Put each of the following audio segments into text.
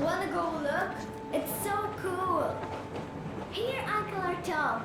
Wanna go look? It's so cool. Here, Uncle Artyom.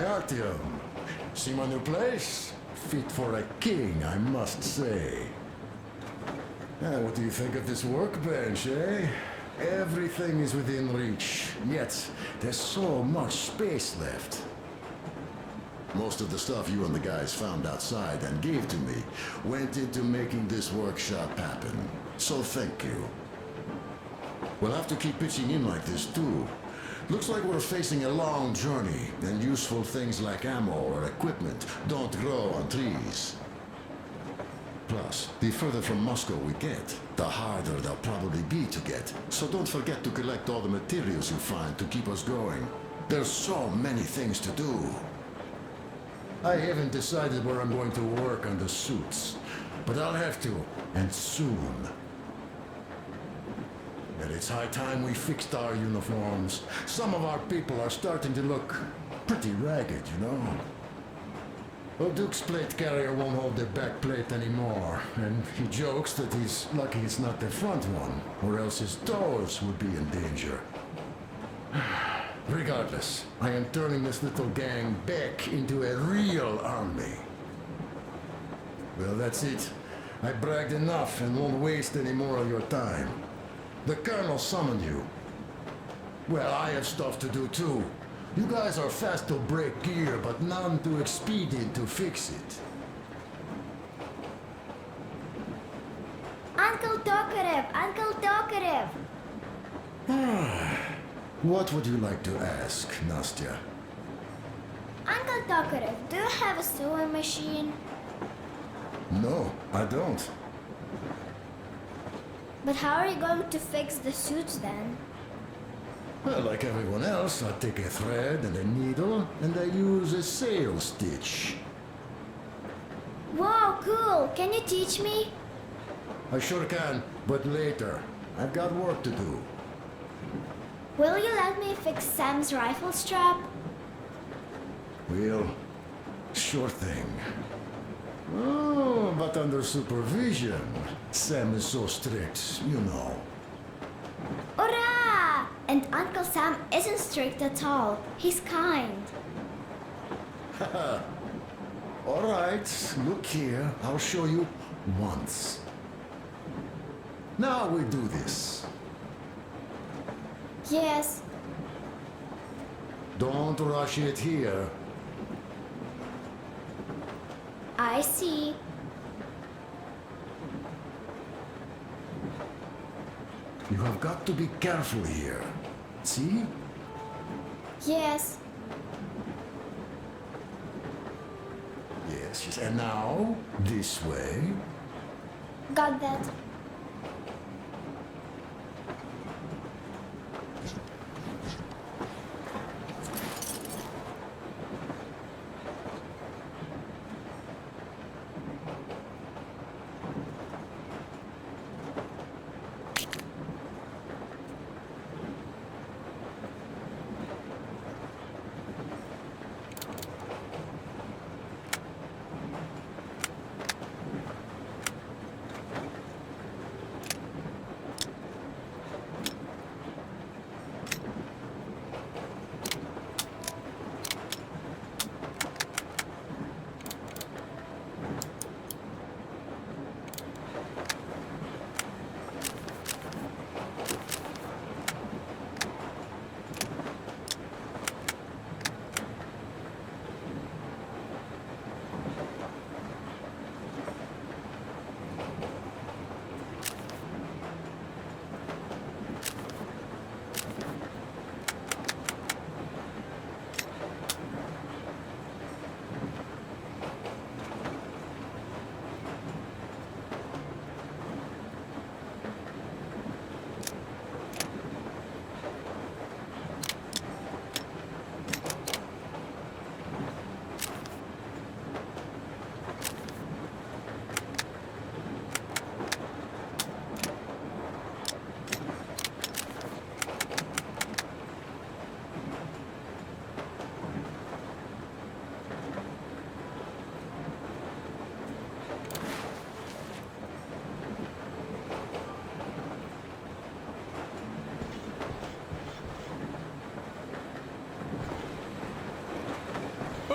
Artyom. See my new place? Fit for a king, I must say. What do you think of this workbench, eh? Everything is within reach, yet there's so much space left. Most of the stuff you and the guys found outside and gave to me went into making this workshop happen. So thank you. We'll have to keep pitching in like this too. Looks like we're facing a long journey, and useful things like ammo or equipment don't grow on trees. Plus, the further from Moscow we get, the harder they'll probably be to get. So don't forget to collect all the materials you find to keep us going. There's so many things to do. I haven't decided where I'm going to work on the suits, but I'll have to, and soon. And it's high time we fixed our uniforms. Some of our people are starting to look pretty ragged, you know. Duke's plate carrier won't hold the back plate anymore, and he jokes that he's lucky it's not the front one, or else his toes would be in danger. Regardless, I am turning this little gang back into a real army. Well, that's it. I bragged enough and won't waste any more of your time. The Colonel summoned you. Well, I have stuff to do too. You guys are fast to break gear, but none too expedient to fix it. Uncle Tokarev! Uncle Tokarev! What would you like to ask, Nastya? Uncle Tokarev, do you have a sewing machine? No, I don't. But how are you going to fix the suits then? Well, like everyone else, I take a thread and a needle, and I use a sail stitch. Wow, cool! Can you teach me? I sure can, but later. I've got work to do. Will you let me fix Sam's rifle strap? Well, sure thing. Oh, but under supervision. Sam is so strict, you know. Hurrah! And Uncle Sam isn't strict at all. He's kind. All right, look here. I'll show you once. Now we do this. Yes. Don't rush it here. I see. You have got to be careful here. See? Yes. Yes, yes. And now, this way. Got that.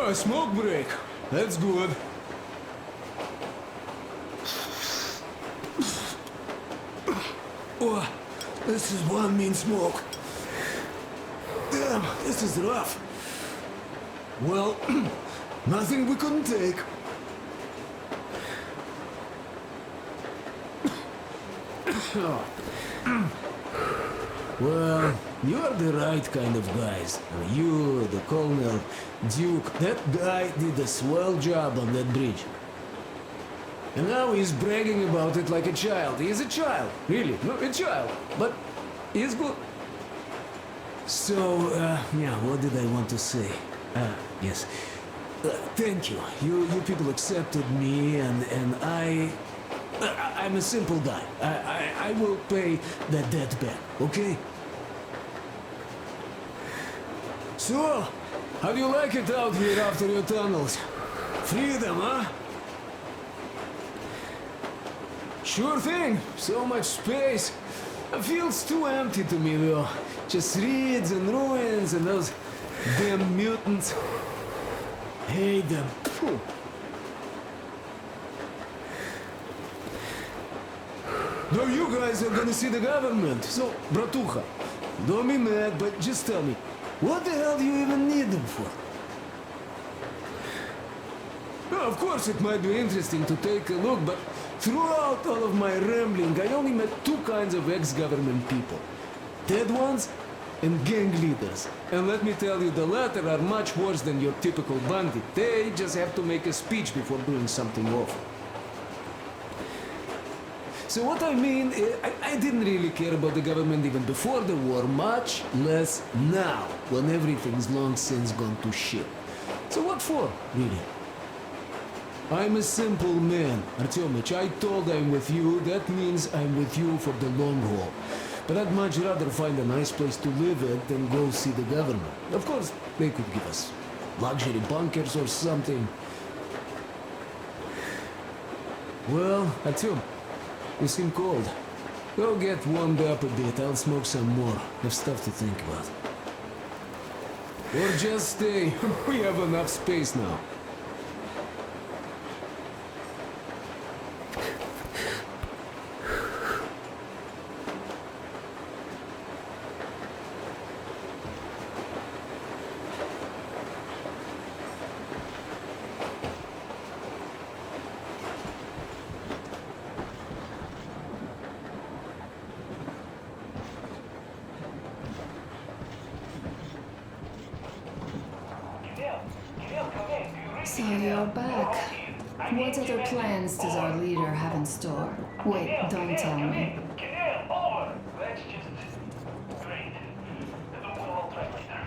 A smoke break. That's good. Oh, this is one mean smoke. Damn, this is rough. Well, nothing we couldn't take. Well, you're the right kind of guys. You, the Colonel, Duke, that guy did a swell job on that bridge. And now he's bragging about it like a child. He's a child, really, no, a child. But he's good. So, yeah, what did I want to say? Yes. Thank you. You people accepted me, and I'm a simple guy. I will pay that debt back, okay? So, how do you like it out here after your tunnels? Freedom, huh? Sure thing. So much space. It feels too empty to me, though. Just reeds and ruins and those damn mutants. Hate them. Phew. Now you guys are gonna see the government. So, bratucha, don't be mad, but just tell me, what the hell do you even need them for? Well, of course it might be interesting to take a look, but throughout all of my rambling, I only met two kinds of ex-government people. Dead ones and gang leaders. And let me tell you, the latter are much worse than your typical bandit. They just have to make a speech before doing something awful. So what I mean, I didn't really care about the government even before the war, much less now, when everything's long since gone to shit. So what for, really? I'm a simple man, Artyomich. I told I'm with you, that means I'm with you for the long haul. But I'd much rather find a nice place to live at than go see the government. Of course, they could give us luxury bunkers or something. Well, Artyom, you seem cold. Go get warmed up a bit, I'll smoke some more. Have stuff to think about. Or just stay. We have enough space now. So you're back. What other plans does our leader have in store? Wait, don't tell me. That's just great. We'll all try later.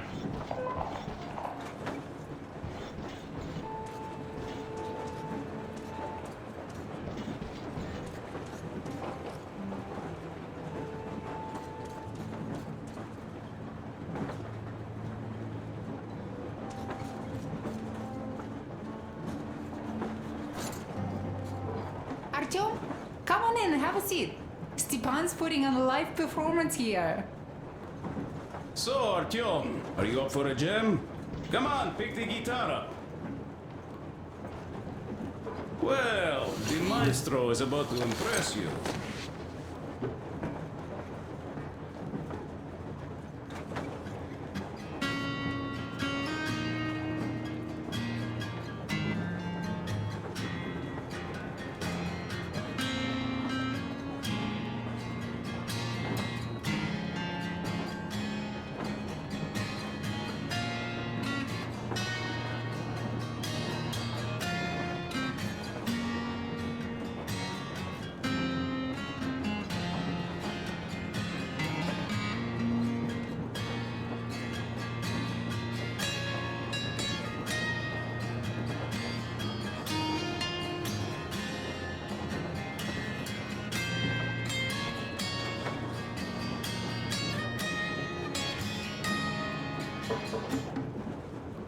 Artyom, come on in, have a seat. Stepan's putting on a live performance here. So, Artyom, are you up for a jam? Come on, pick the guitar up. Well, the maestro is about to impress you.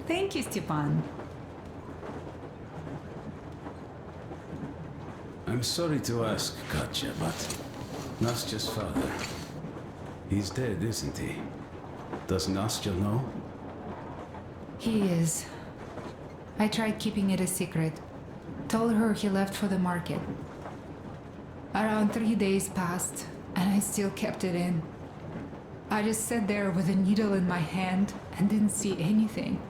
Thank you, Stepan. I'm sorry to ask, Katya, but Nastya's father, he's dead, isn't he? Does Nastya know? He is. I tried keeping it a secret. Told her he left for the market. Around 3 days passed, and I still kept it in. I just sat there with a needle in my hand and didn't see anything.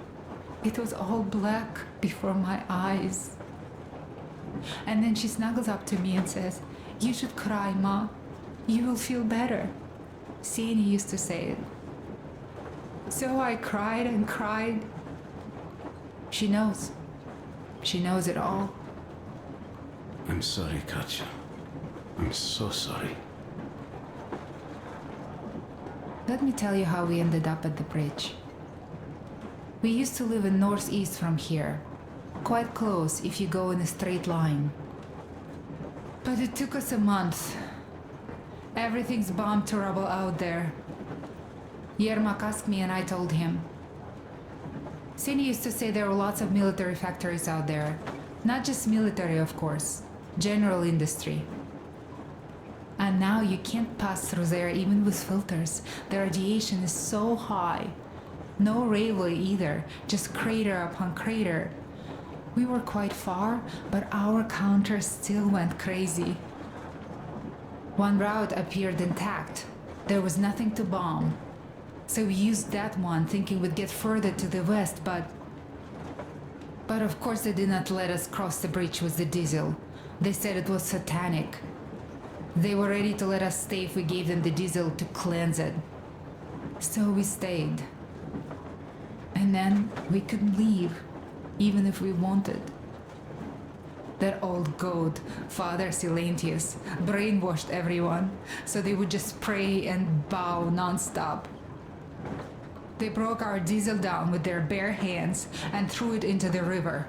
It was all black before my eyes. And then she snuggles up to me and says, "You should cry, Ma. You will feel better." Sani used to say it. So I cried and cried. She knows. She knows it all. I'm sorry, Katya. I'm so sorry. Let me tell you how we ended up at the bridge. We used to live in northeast from here, quite close if you go in a straight line. But it took us a month. Everything's bomb terrible out there. Yermak asked me and I told him. Sani used to say there were lots of military factories out there. Not just military, of course. General industry. And now you can't pass through there even with filters. The radiation is so high. No railway either, just crater upon crater. We were quite far, but our counter still went crazy. One route appeared intact. There was nothing to bomb. So we used that one, thinking we'd get further to the west, but of course they did not let us cross the bridge with the diesel. They said it was satanic. They were ready to let us stay if we gave them the diesel to cleanse it. So we stayed. And then we couldn't leave, even if we wanted. That old goat, Father Silentius, brainwashed everyone, so they would just pray and bow non-stop. They broke our diesel down with their bare hands and threw it into the river.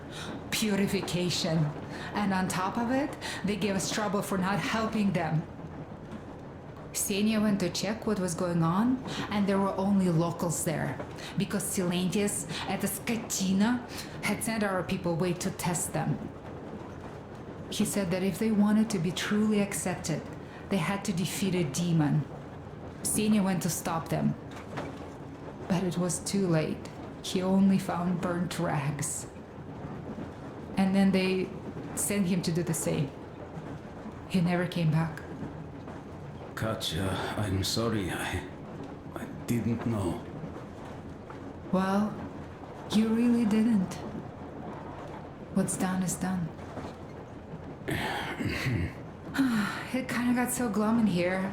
Purification. And on top of it, they gave us trouble for not helping them. Ksenia went to check what was going on, and there were only locals there, because Silentius at the Skatina had sent our people away to test them. He said that if they wanted to be truly accepted, they had to defeat a demon. Ksenia went to stop them. But it was too late. He only found burnt rags. And then they sent him to do the same. He never came back. Katya, I'm sorry. I didn't know. Well, you really didn't. What's done is done. It kind of got so glum in here.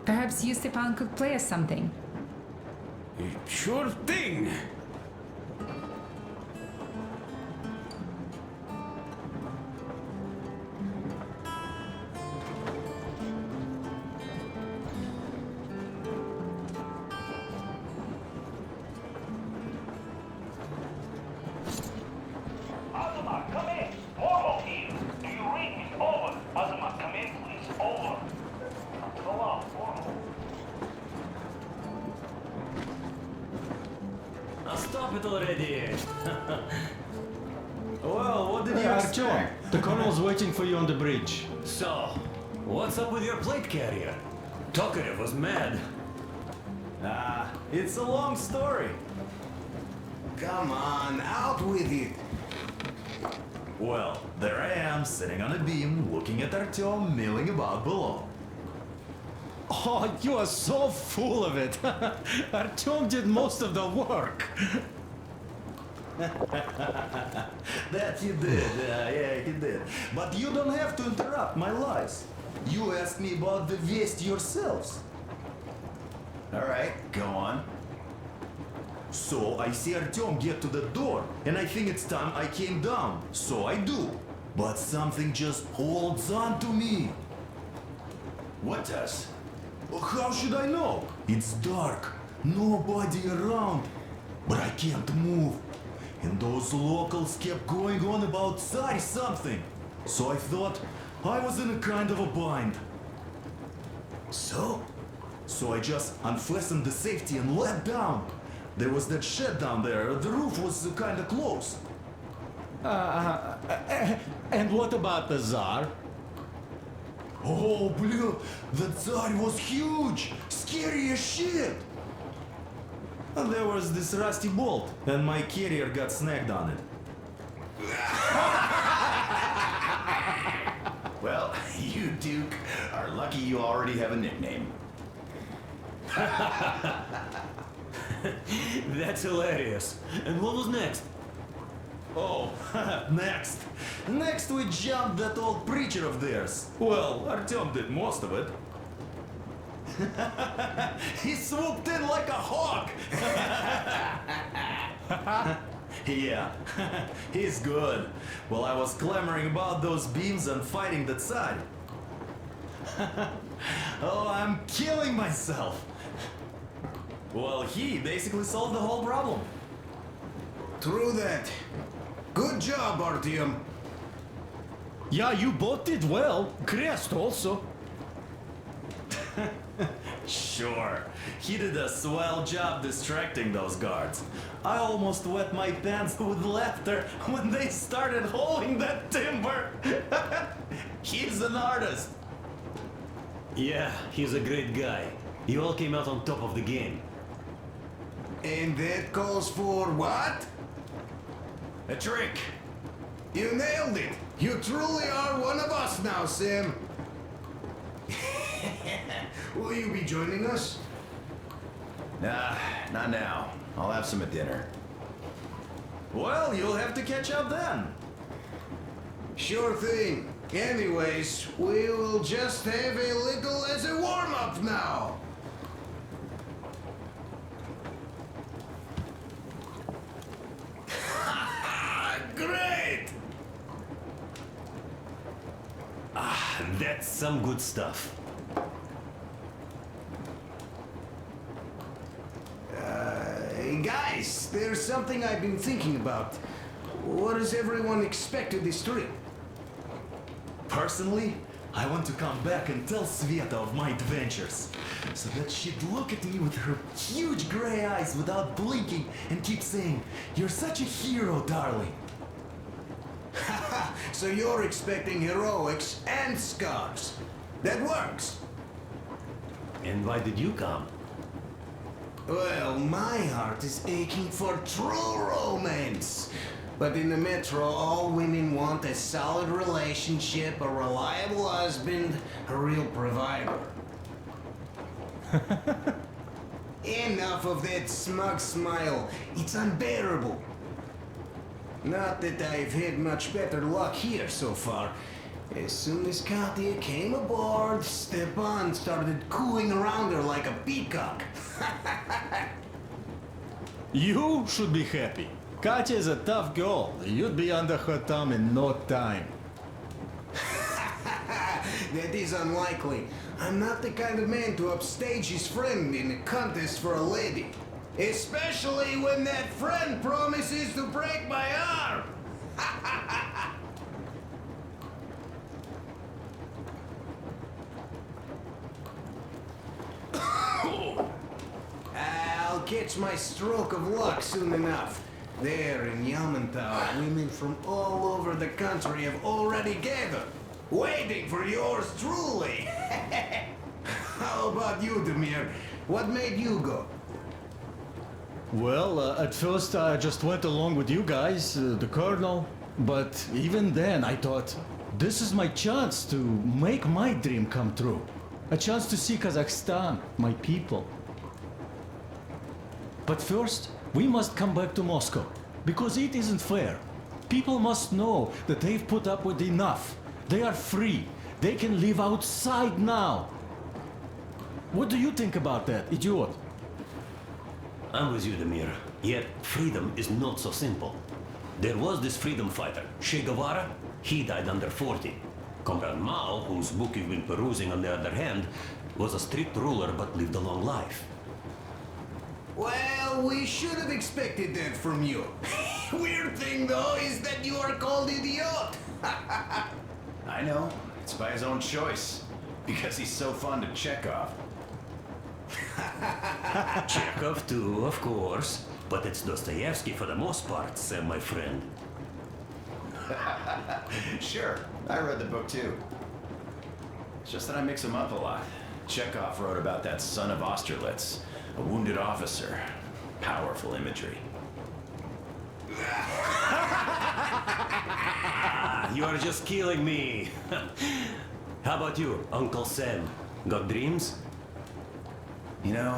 Perhaps you, Stepan, could play us something. Sure thing! Azuma, come in. Momo here. Do you read me? Over. Azuma, come in, please. Over. Go on, Momo. Now stop it already. Well, what did you expect? The colonel's waiting for you on the bridge. So, what's up with your plate carrier? Tokarev was mad. It's a long story. Come on, out with it. Well, there I am, sitting on a beam, looking at Artyom milling about below. Oh, you are so full of it. Artyom did most of the work. That he did, yeah, he did. But you don't have to interrupt my lies. You asked me about the Vest yourselves. Alright, go on. So I see Artyom get to the door, and I think it's time I came down. So I do. But something just holds on to me. What does? How should I know? It's dark, nobody around. But I can't move. And those locals kept going on about Tsar something. So I thought I was in a kind of a bind. So I just unfastened the safety and let down. There was that shed down there. The roof was kind of close. And what about the Tsar? Oh, blue, the Tsar was huge, scary as shit. There was this rusty bolt, and my carrier got snagged on it. Well, you, Duke, are lucky you already have a nickname. That's hilarious. And what was next? Oh, next. Next we jumped that old preacher of theirs. Well, Artyom did most of it. He swooped in like a hawk. Yeah, he's good. While I was clamoring about those beams and fighting that side. Oh, I'm killing myself. Well, he basically solved the whole problem. True that. Good job, Artyom. Yeah, you both did well. Crest also. Sure, he did a swell job distracting those guards. I almost wet my pants with laughter when they started hauling that timber. He's an artist. Yeah, he's a great guy. You all came out on top of the game. And that calls for what? A trick. You nailed it. You truly are one of us now, Sam. Will you be joining us? Nah, not now. I'll have some at dinner. Well, you'll have to catch up then. Sure thing. Anyways, we will just have a little as a warm-up now. Great! That's some good stuff. Guys, there's something I've been thinking about. What does everyone expect of this trip? Personally, I want to come back and tell Sveta of my adventures, so that she'd look at me with her huge gray eyes without blinking and keep saying, "You're such a hero, darling." So you're expecting heroics and scars. That works. And why did you come? Well, my heart is aching for true romance. But in the metro, all women want a solid relationship, a reliable husband, a real provider. Enough of that smug smile. It's unbearable. Not that I've had much better luck here so far. As soon as Katya came aboard, Stepan started cooing around her like a peacock. You should be happy. Katya is a tough girl. You'd be under her thumb in no time. That is unlikely. I'm not the kind of man to upstage his friend in a contest for a lady. Especially when that friend promises to break my arm. I'll catch my stroke of luck soon enough. There in Yamantau, women from all over the country have already gathered, waiting for yours truly. How about you, Demir? What made you go? Well, at first I just went along with you guys, the colonel. But even then I thought, this is my chance to make my dream come true. A chance to see Kazakhstan, my people. But first, we must come back to Moscow, because it isn't fair. People must know that they've put up with enough. They are free. They can live outside now. What do you think about that, idiot? I'm with you, Demir. Yet, freedom is not so simple. There was this freedom fighter, Che Guevara. He died under 40. Comrade Mao, whose book you've been perusing on the other hand, was a strict ruler but lived a long life. Well, we should have expected that from you. Weird thing, though, is that you are called idiot. I know. It's by his own choice. Because he's so fond of Chekhov. Chekhov too, of course. But it's Dostoevsky for the most part, Sam, my friend. Sure, I read the book too. It's just that I mix them up a lot. Chekhov wrote about that son of Austerlitz, a wounded officer. Powerful imagery. You are just killing me. How about you, Uncle Sam? Got dreams? You know,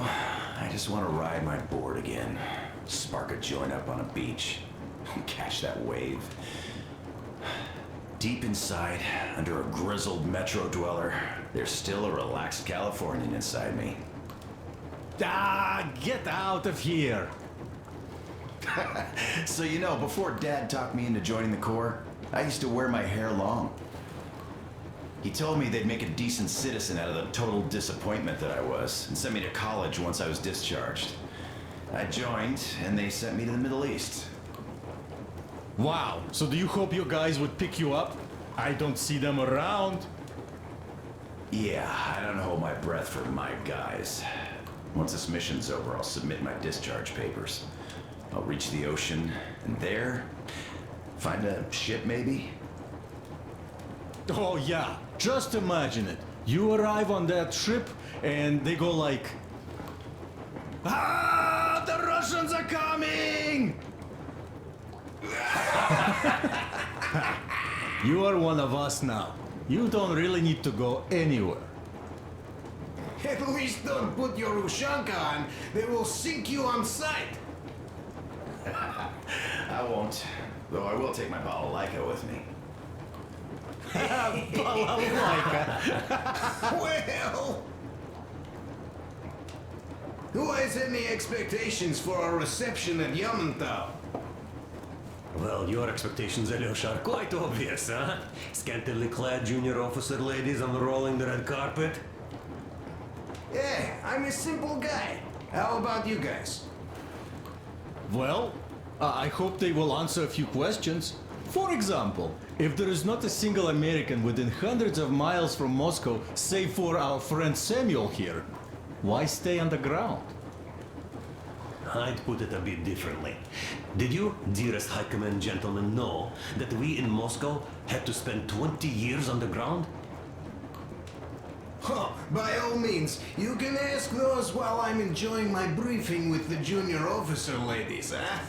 I just want to ride my board again. Spark a joint up on a beach. Catch that wave. Deep inside, under a grizzled metro dweller, there's still a relaxed Californian inside me. Ah, get out of here! So you know, before Dad talked me into joining the Corps, I used to wear my hair long. He told me they'd make a decent citizen out of the total disappointment that I was, and sent me to college once I was discharged. I joined, and they sent me to the Middle East. Wow, so do you hope your guys would pick you up? I don't see them around. Yeah, I don't hold my breath for my guys. Once this mission's over, I'll submit my discharge papers. I'll reach the ocean, and there, find a ship maybe? Oh yeah, just imagine it. You arrive on that ship, and they go like... Ah, the Russians are coming! You are one of us now. You don't really need to go anywhere. At least don't put your Ushanka on. They will sink you on sight. I won't, though I will take my balalaika with me. Well... Who has any expectations for our reception at Yamantau? Well, your expectations, Alyosha, are quite obvious, huh? Scantily clad junior officer ladies unrolling the red carpet. Yeah, I'm a simple guy. How about you guys? Well, I hope they will answer a few questions. For example, if there is not a single American within hundreds of miles from Moscow, save for our friend Samuel here, why stay underground? I'd put it a bit differently. Did you, dearest High Command gentlemen, know that we in Moscow had to spend 20 years underground? Huh, by all means, you can ask those while I'm enjoying my briefing with the junior officer ladies, huh?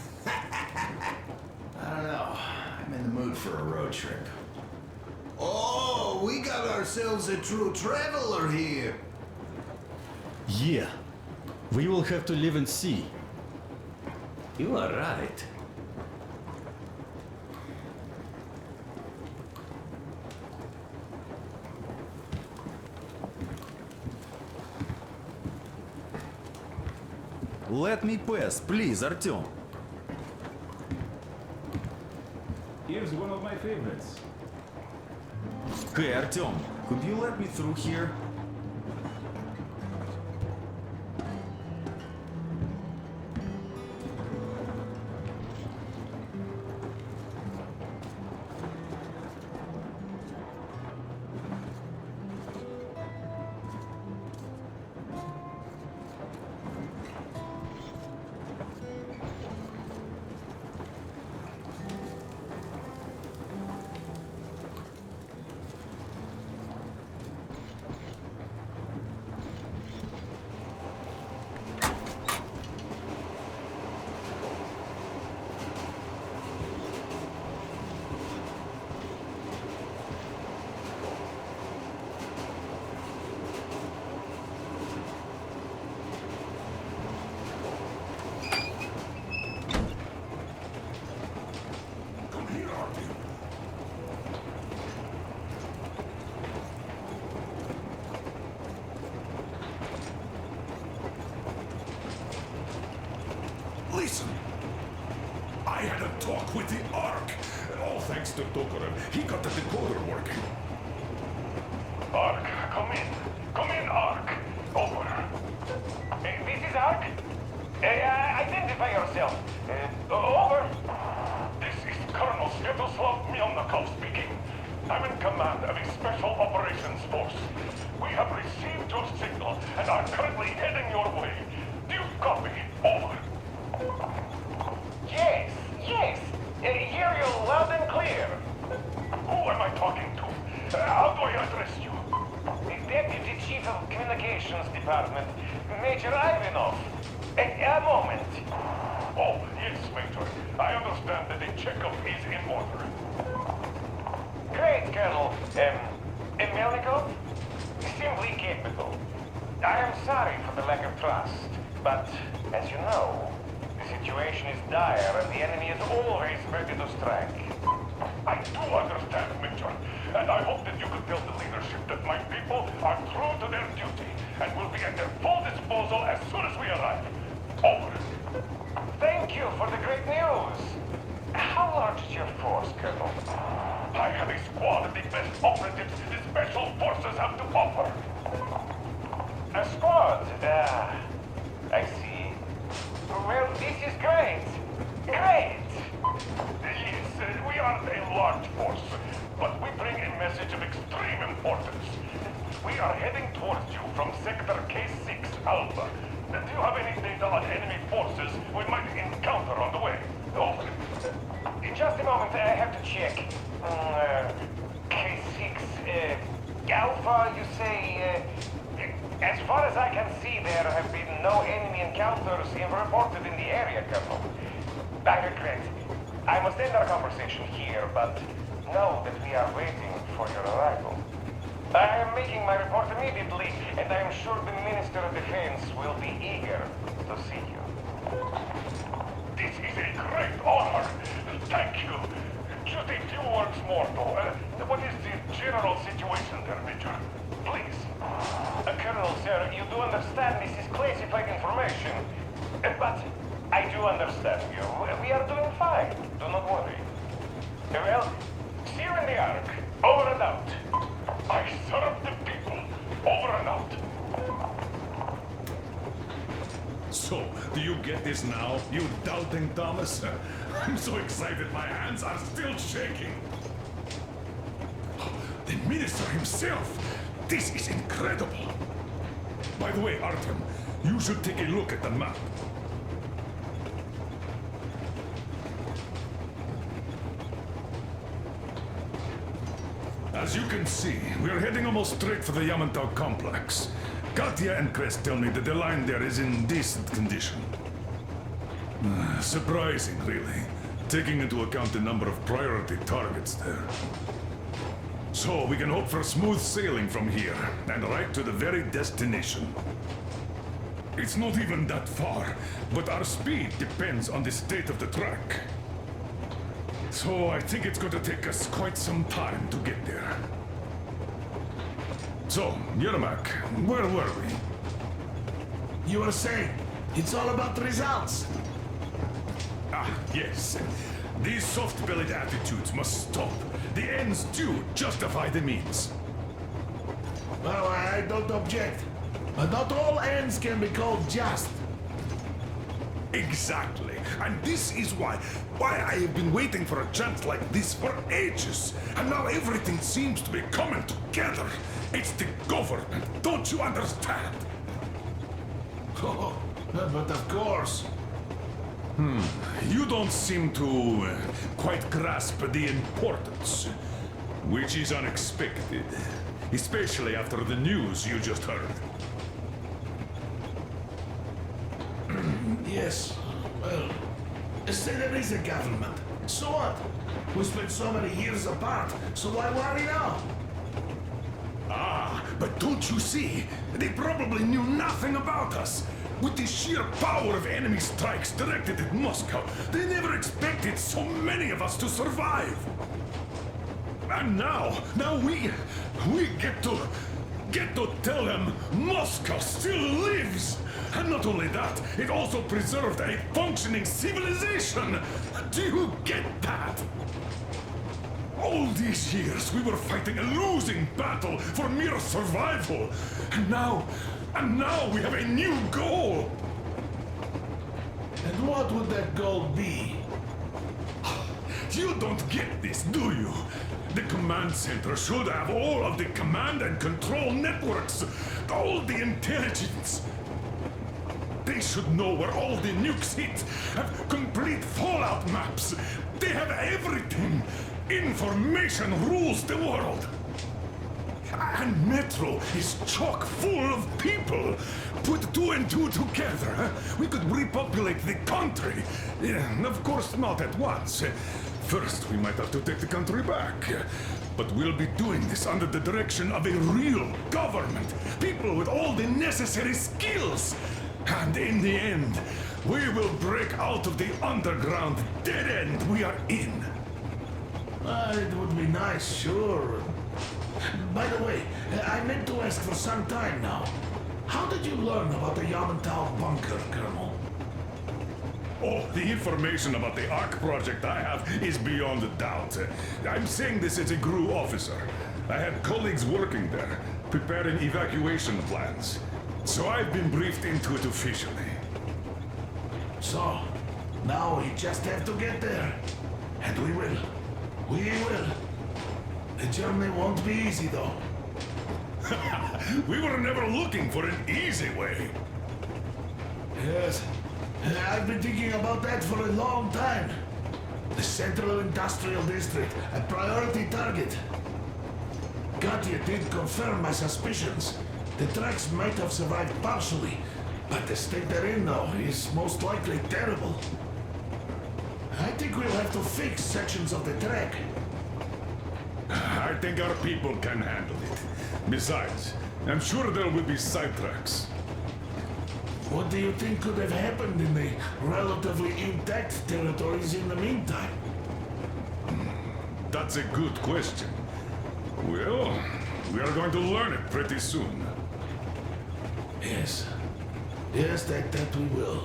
I don't know. I'm in the mood for a road trip. Oh, we got ourselves a true traveler here. Yeah, we will have to live and see. You are right. Let me pass, please, Artyom. Here's one of my favorites. Hey, Artyom, could you let me through here? Listen, I had a talk with the Ark. All thanks to Tokarev. He got the decoder working. Ark, come in. Come in, Ark. Over. This is Ark? Identify yourself. Over. This is Colonel Sviatoslav Melnikov speaking. I'm in command of a special operations force. We have received your signal and are currently heading your way. Do you copy? Over. Yes. Hear you loud and clear. Who am I talking to? How do I address you? The Deputy Chief of Communications Department, Major Ivanov. A moment. Oh, yes, Major. I understand that the checkup is in order. Great, Colonel. Melnikov? Simply capable. I am sorry for the lack of trust, but as you know, the situation is dire and the enemy is always ready to strike. I do understand, Major, and I hope that you can tell the leadership that my people are true to their duty and will be at their full disposal as soon as we arrive. Over. Thank you for the great news. How large is your force, Colonel? I have a squad of the best operatives the Special Forces have to offer. A squad? I see. Well, this is great. Great! Yes, we are a large force, but we bring a message of extreme importance. We are heading towards you from Sector K6 Alpha. Do you have any data on enemy forces we might encounter on the way? Over. In just a moment, I have to check. K6, Alpha, you say, as far as I can see, there have been no enemy encounters reported in the area, Colonel. I regret. I must end our conversation here, but know that we are waiting for your arrival. I am making my report immediately, and I am sure the Minister of Defense will be eager to see you. This is a great honor. Thank you. Just a few words more, though. What is the general situation there, Major? Please. Colonel, sir, you do understand this is classified information. But I do understand you. We are doing fine. Do not worry. Well, see you in the Ark. Over and out. I serve the people. Over and out. So, do you get this now, you doubting Thomas? I'm so excited my hands are still shaking. The Minister himself! This is incredible! By the way, Artem, you should take a look at the map. As you can see, we're heading almost straight for the Yamantau complex. Katya and Crest tell me that the line there is in decent condition. Surprising, really, taking into account the number of priority targets there. So we can hope for smooth sailing from here, and right to the very destination. It's not even that far, but our speed depends on the state of the track. So I think it's going to take us quite some time to get there. So, Yermak, where were we? You were saying, it's all about results. Ah, yes. These soft-bellied attitudes must stop. The ends do justify the means. Well, I don't object. But not all ends can be called just. Exactly. And this is why I have been waiting for a chance like this for ages. And now everything seems to be coming together. It's the government, don't you understand? Oh, but of course. You don't seem to quite grasp the importance, which is unexpected, especially after the news you just heard. Yes, well, say there is a government. So what? We spent so many years apart, so why worry now? Ah, but don't you see? They probably knew nothing about us. With the sheer power of enemy strikes directed at Moscow, they never expected so many of us to survive. And now we get to tell them Moscow still lives. And not only that, it also preserved a functioning civilization. Do you get that? All these years we were fighting a losing battle for mere survival. And now we have a new goal. And what would that goal be? You don't get this, do you? The command center should have all of the command and control networks, all the intelligence. They should know where all the nukes hit, have complete fallout maps. They have everything. Information rules the world. And Metro is chock full of people. Put two and two together, huh? We could repopulate the country. Yeah, of course, not at once. First, we might have to take the country back. But we'll be doing this under the direction of a real government. People with all the necessary skills. And in the end, we will break out of the underground dead end we are in. It would be nice, sure. By the way, I meant to ask for some time now. How did you learn about the Yamantau bunker, Colonel? Oh, the information about the ARC project I have is beyond a doubt. I'm saying this as a GRU officer. I had colleagues working there, preparing evacuation plans. So I've been briefed into it officially. So, now we just have to get there. And we will. We will. The journey won't be easy, though. We were never looking for an easy way. Yes. I've been thinking about that for a long time. The Central Industrial District, a priority target. Katya did confirm my suspicions. The tracks might have survived partially, but the state they're in now is most likely terrible. I think we'll have to fix sections of the track. I think our people can handle it. Besides, I'm sure there will be sidetracks. What do you think could have happened in the relatively intact territories in the meantime? That's a good question. Well, we are going to learn it pretty soon. Yes. Yes, that we will.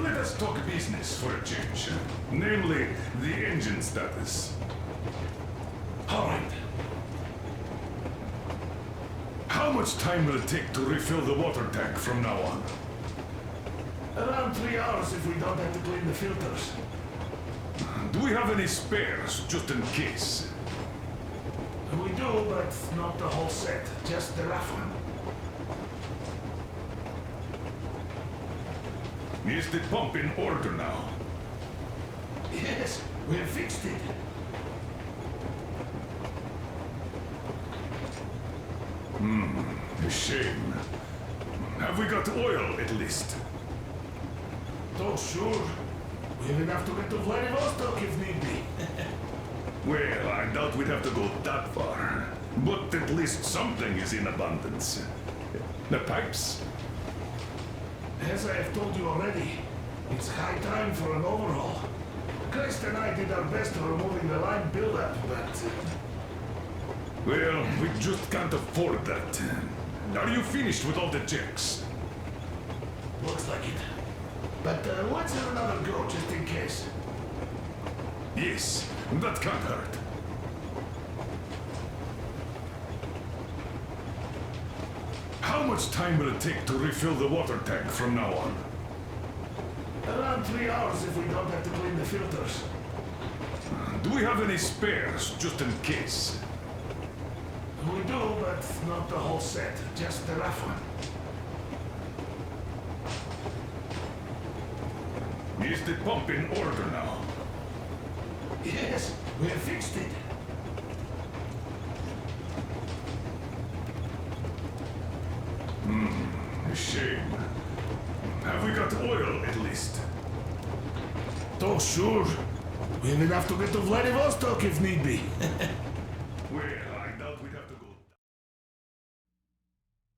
Let us talk business for a change. Namely, the engine status. All right. How much time will it take to refill the water tank from now on? Around 3 hours if we don't have to clean the filters. Do we have any spares, just in case? We do, but not the whole set. Just the rough one. Is the pump in order now? Yes, we have fixed it. A shame. Have we got oil, at least? Oh, sure. We have enough to get to Vladivostok if need be. Well, I doubt we'd have to go that far. But at least something is in abundance. The pipes? As I have told you already, it's high time for an overhaul. Christ and I did our best removing the line buildup, but... Well, we just can't afford that. Are you finished with all the checks? Looks like it. But let's have another go, just in case. Yes, that can't hurt. How much time will it take to refill the water tank from now on? Around 3 hours if we don't have to clean the filters. Do we have any spares, just in case? We do, but not the whole set. Just the rough one. Is the pump in order now? Yes, we have fixed it. A shame. Have we got oil, at least? Oh, sure. We have enough to get to Vladivostok if need be. Well, I doubt we'd have to go.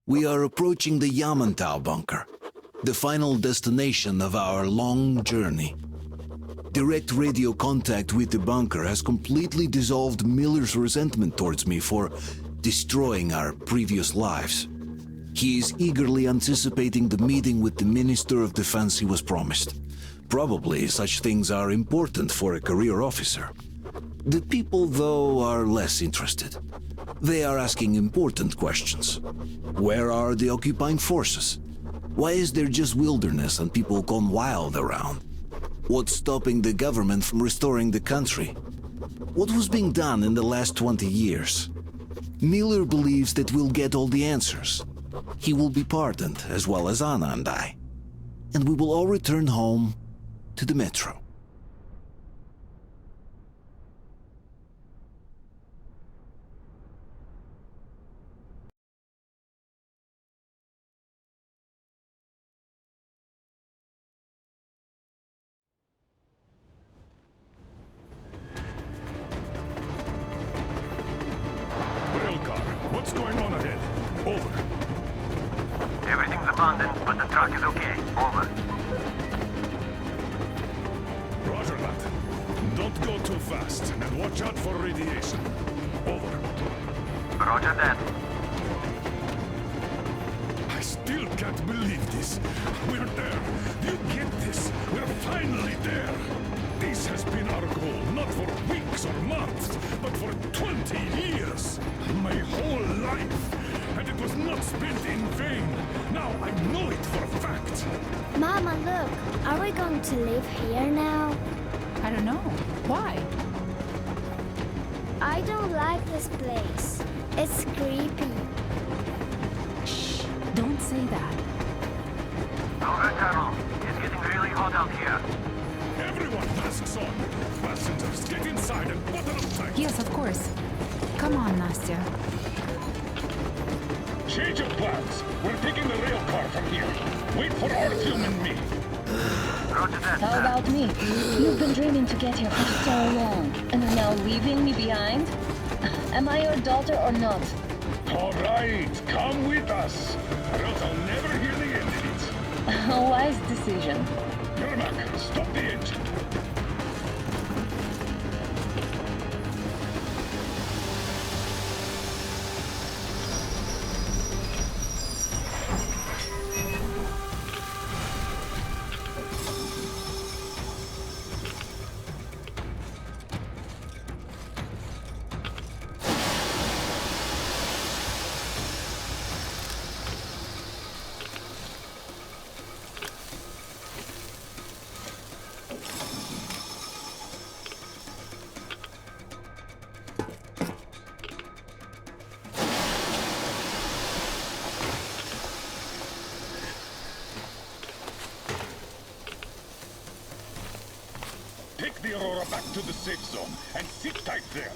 We are approaching the Yamantau bunker, the final destination of our long journey. Direct radio contact with the bunker has completely dissolved Miller's resentment towards me for destroying our previous lives. He is eagerly anticipating the meeting with the Minister of Defense he was promised. Probably such things are important for a career officer. The people, though, are less interested. They are asking important questions. Where are the occupying forces? Why is there just wilderness and people gone wild around? What's stopping the government from restoring the country? What was being done in the last 20 years? Miller believes that we'll get all the answers. He will be pardoned, as well as Anna and I. And we will all return home to the metro. What's going on ahead? Over. Everything's abandoned, but the truck is okay. Over. Roger that. Don't go too fast, and watch out for radiation. Over. Roger that. I still can't believe this. We're there. Do you get this? We're finally there. This has been our goal, not for weeks or months, but for 20 years. My whole life. And it was not spent in vain. Now I know it for a fact. Mama, look. Are we going to live here now? I don't know. Why? I don't like this place. It's creepy. Shh. Don't say that. Over, Colonel. It's getting really hot out here. Everyone, masks on. Passengers, get inside and button up tight. Yes, of course. Come on, Nastya. Change of plans. We're taking the rail car from here. Wait for Artyom and me. Roger that. How about me? You've been dreaming to get here for so long, and are now leaving me behind? Am I your daughter or not? All right, come with us. Or else I'll never hear the end of it. A wise decision. Yermak, stop the engine. Take the Aurora back to the safe zone and sit tight there.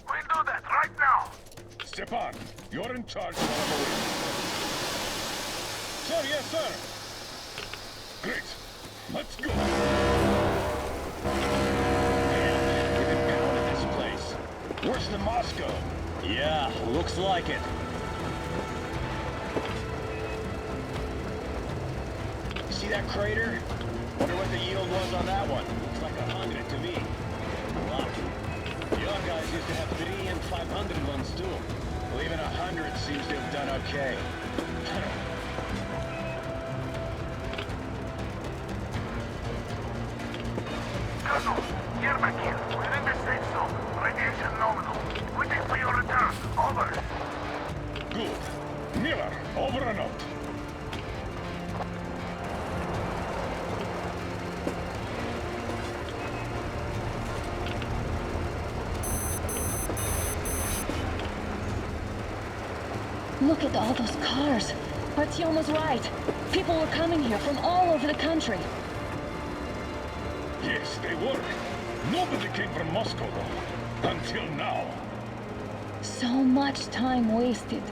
We'll do that right now. Stepan, you're in charge while I'm away. Sir, yes, sir. Great. Let's go. Man, we've been pounding this place. Worse than Moscow. Yeah, looks like it. See that crater? Wonder what the yield was on that one. Looks like 100 to me. A lot. Young guys used to have 3 and 500 ones too. Well, even 100 seems to have done okay. Colonel, get back here. We're in the safe zone. Radiation nominal. Waiting for your return. Over. Good. Miller, over and out. Look at all those cars. Artyom was right. People were coming here from all over the country. Yes, they were. Nobody came from Moscow, though. Until now. So much time wasted.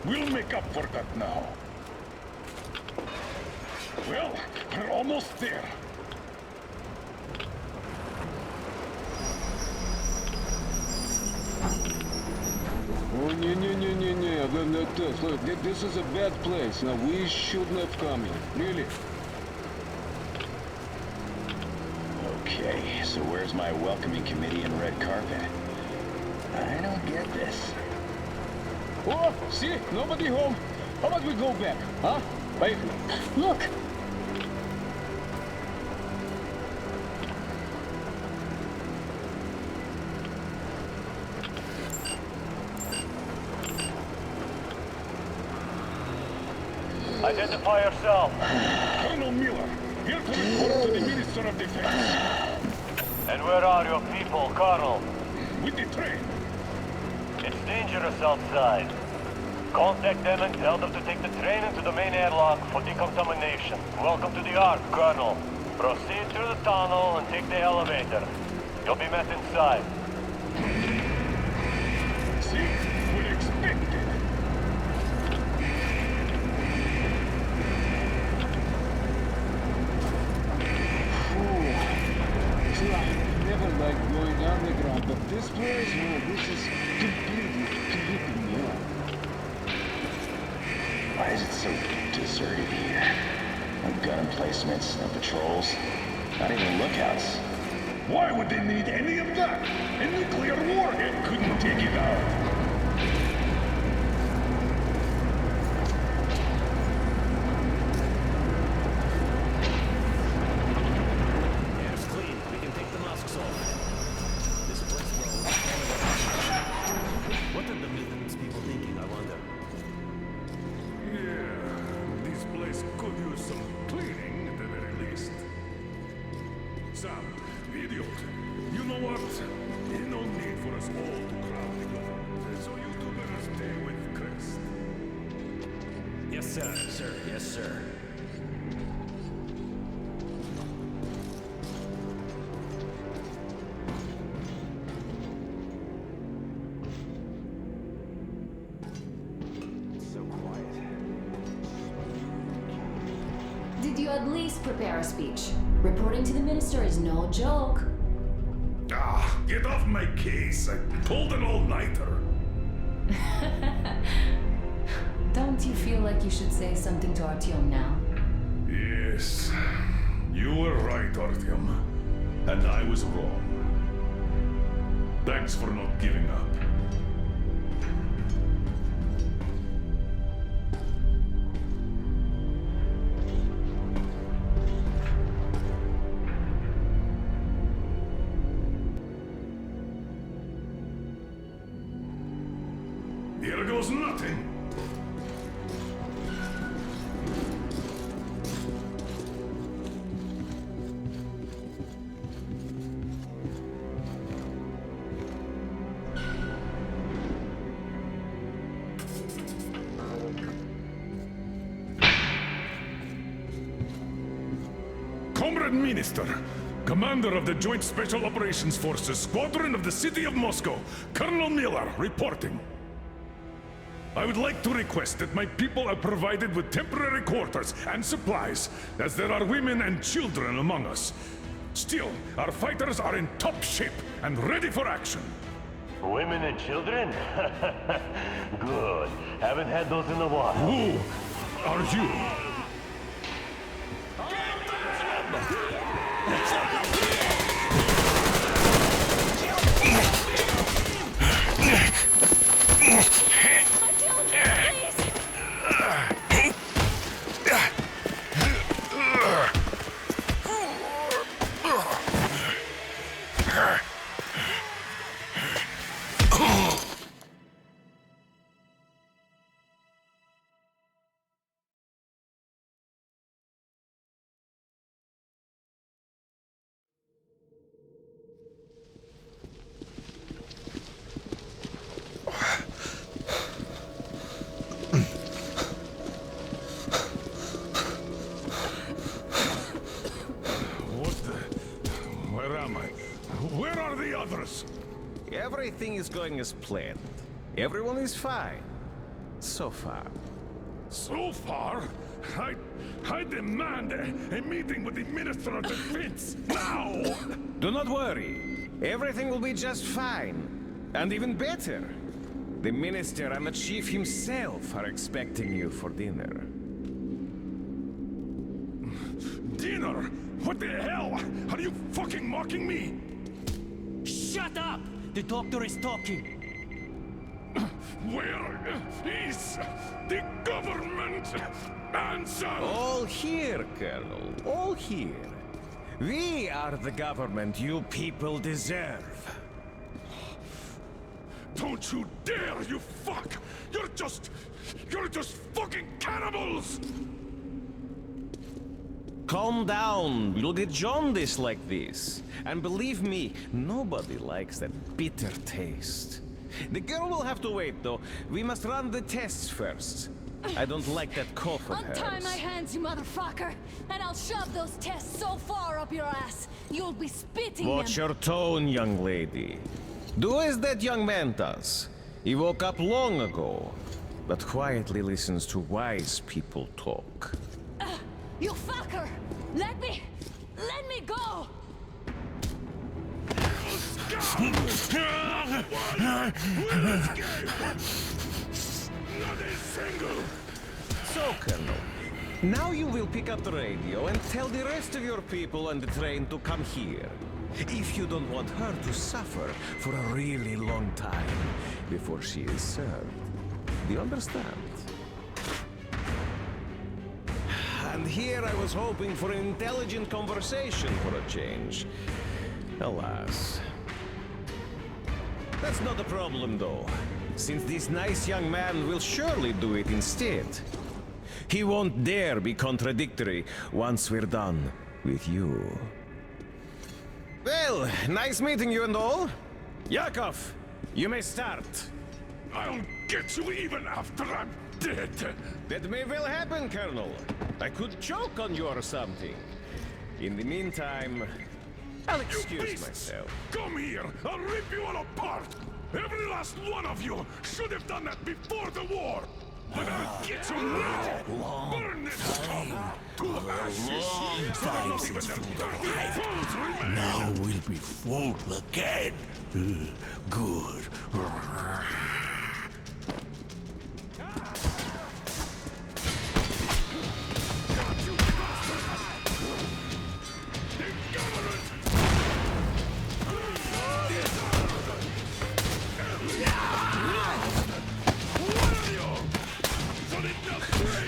We'll make up for that now. Well, we're almost there. Oh, look, this is a bad place. Now, we shouldn't have come here. Really? So where's my welcoming committee and red carpet? I don't get this. Oh, see? Nobody home. How about we go back, huh? Wait. Look! Identify yourself. Colonel Miller, here to report to the Minister of Defense. And where are your people, Colonel? With the train. It's dangerous outside. Contact them and tell them to take the train into the main airlock for decontamination. Welcome to the Ark, Colonel. Proceed through the tunnel and take the elevator. You'll be met inside. See? We expected. See, I never liked going underground, but this place, well, this is completely new. Why is it so deserted here? No gun emplacements, no patrols, not even lookouts. Why would they need any of that? A nuclear warhead couldn't take it out. Air's clean. We can take the masks off. This place will... What are the millions people thinking, I wonder? Yeah, this place could use some cleaning at the very least. Sam, idiot, you know what? There's no need for us all to crowd together. So you two better stay with Chris. Yes, sir. Sir, yes, sir. So quiet. Did you at least prepare a speech? Reporting to the minister is no joke. Ah, get off my case. I pulled an all-nighter. Don't you feel like you should say something to Artyom now? Yes, you were right, Artyom. And I was wrong. Thanks for not giving up. Here goes nothing. Comrade Minister, Commander of the Joint Special Operations Forces, Squadron of the City of Moscow, Colonel Miller, reporting. I would like to request that my people are provided with temporary quarters and supplies, as there are women and children among us. Still, our fighters are in top shape and ready for action. Women and children? Good. Haven't had those in a while. Who are you? Where are the others? Everything is going as planned. Everyone is fine. So far. So far? I demand a meeting with the Minister of Defense now! Do not worry. Everything will be just fine. And even better. The Minister and the Chief himself are expecting you for dinner. Dinner? What the hell? Are you fucking mocking me? Shut up! The doctor is talking. Where is the government answer? All here, Colonel. All here. We are the government you people deserve. Don't you dare, you fuck! You're just fucking cannibals! Calm down. We'll get jaundice like this. And believe me, nobody likes that bitter taste. The girl will have to wait, though. We must run the tests first. I don't like that cough of hers. Untie my hands, you motherfucker, and I'll shove those tests so far up your ass, you'll be spitting Watch them. your tone, young lady. Do as that young man does. He woke up long ago, but quietly listens to wise people talk. You fucker! Let me go! So, Colonel, now you will pick up the radio and tell the rest of your people on the train to come here. If you don't want her to suffer for a really long time before she is served. Do you understand? And here I was hoping for an intelligent conversation for a change. Alas. That's not a problem, though, since this nice young man will surely do it instead. He won't dare be contradictory once we're done with you. Well, nice meeting you and all. Yakov, you may start. I'll get you even after I'm dead. That may well happen, Colonel. I could choke on you or something. In the meantime, I'll excuse myself. Come here! I'll rip you all apart! Every last one of you should have done that before the war! But I'll get you now! Burn this town to ashes! So that not even their dirty bones remain! Now we'll be full again. Good.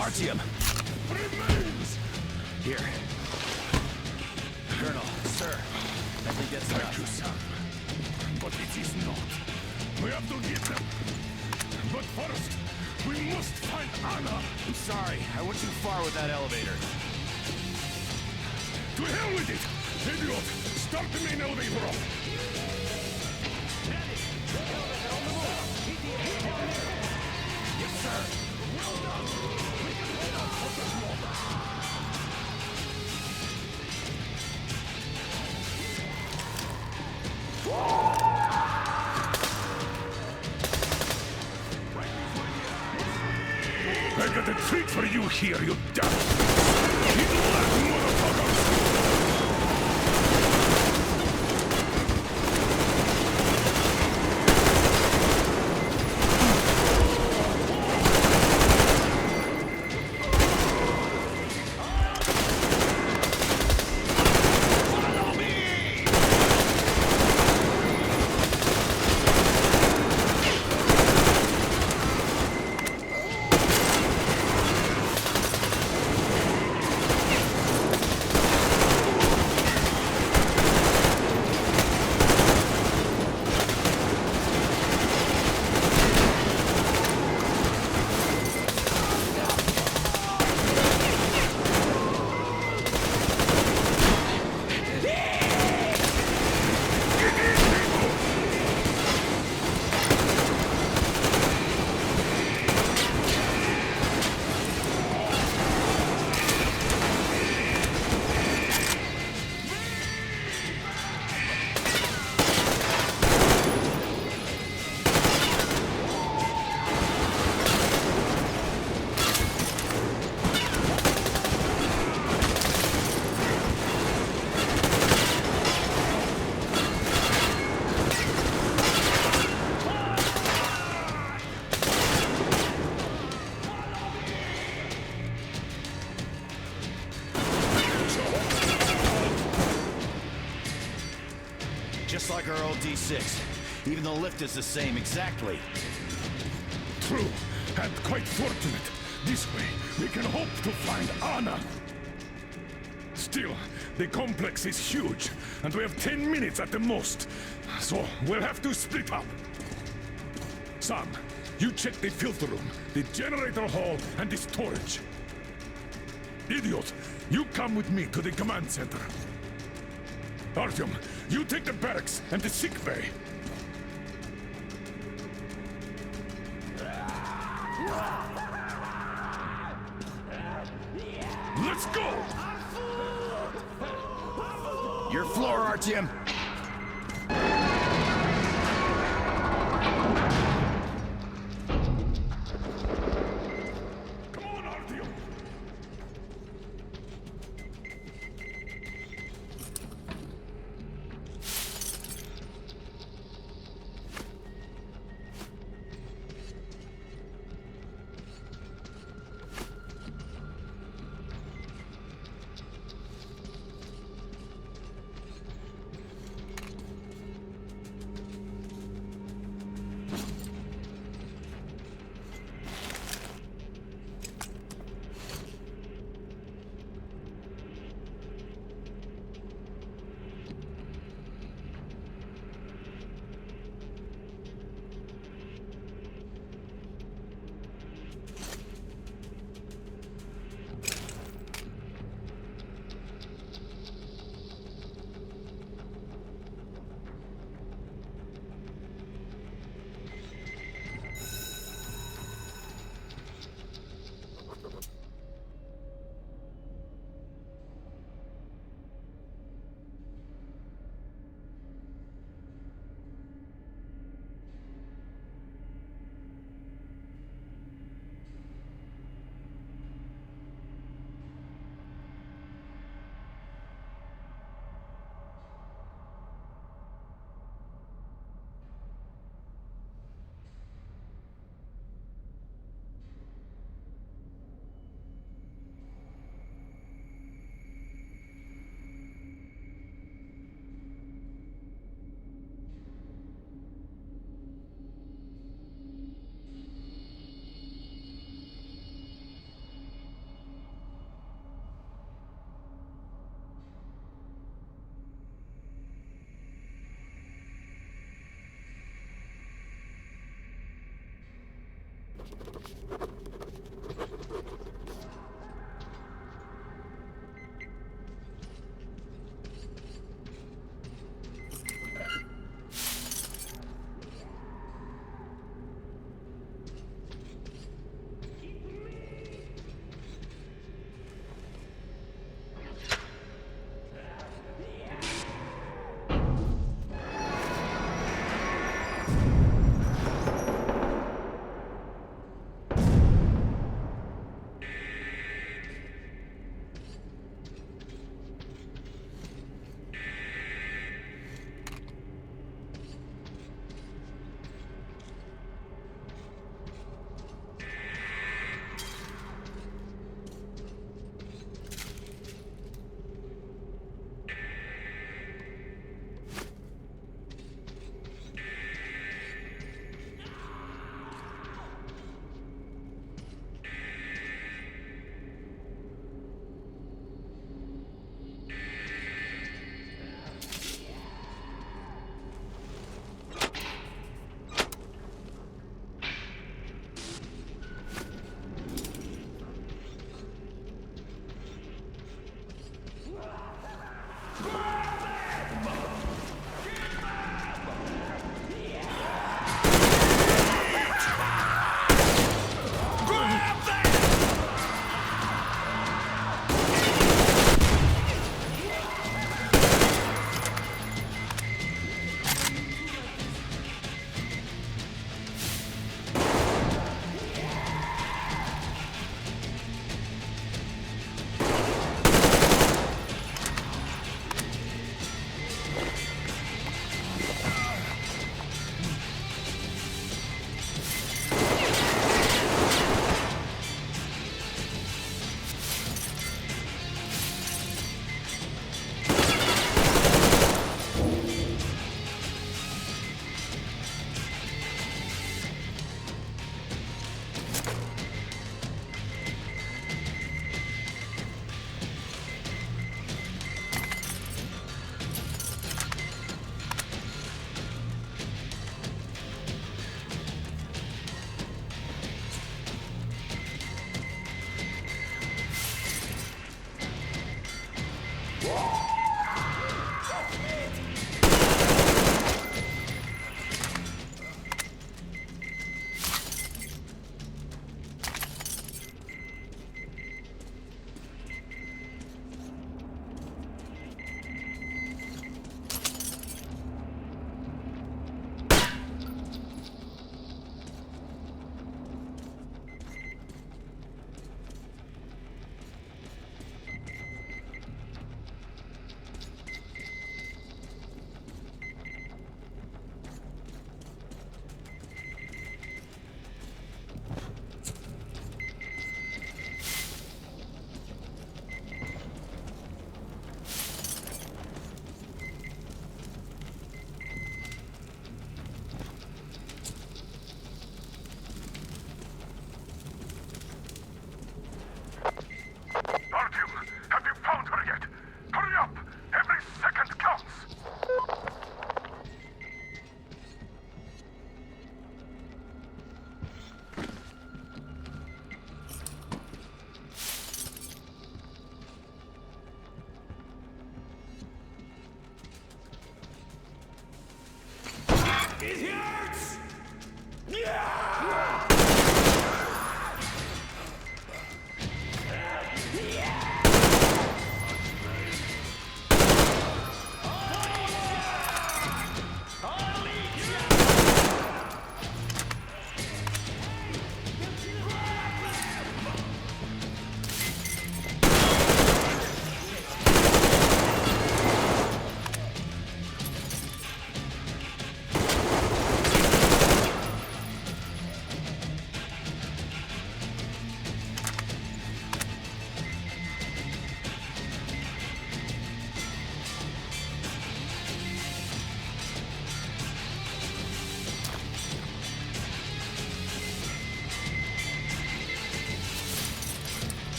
Artyom! Remains! Here. Colonel, sir, I think that's Thank you, son. But it is not. We have to get them. But first, we must find Anna. I'm sorry, I went too far with that elevator. To hell with it! Idiot! Start the main elevator up! Yes, sir. I got a treat for you here, you damn motherfucker! 6. Even the lift is the same, exactly. True, and quite fortunate. This way, we can hope to find Anna. Still, the complex is huge, and we have 10 minutes at the most. So, we'll have to split up. Sam, you check the filter room, the generator hall, and the storage. Idiot, you come with me to the command center. Artyom, you take the barracks and the sick bay. Let's go! Your floor, Artyom!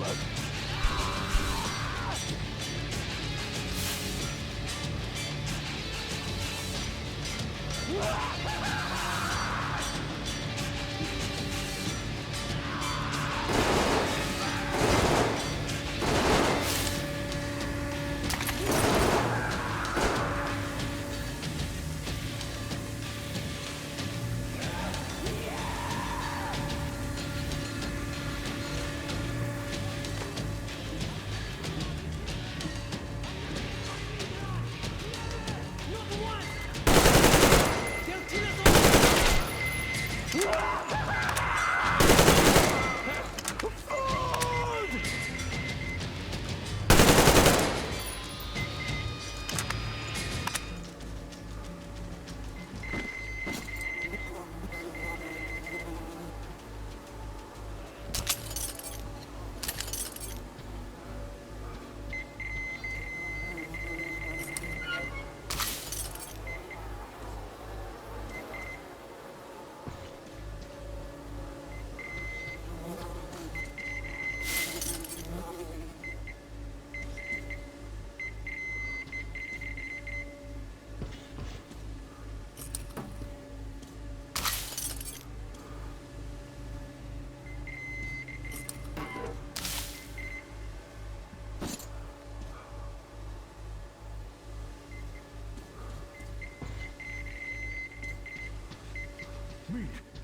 smug.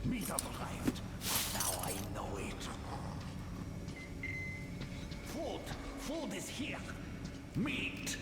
Meat have arrived. Now I know it. Food is here. Meat.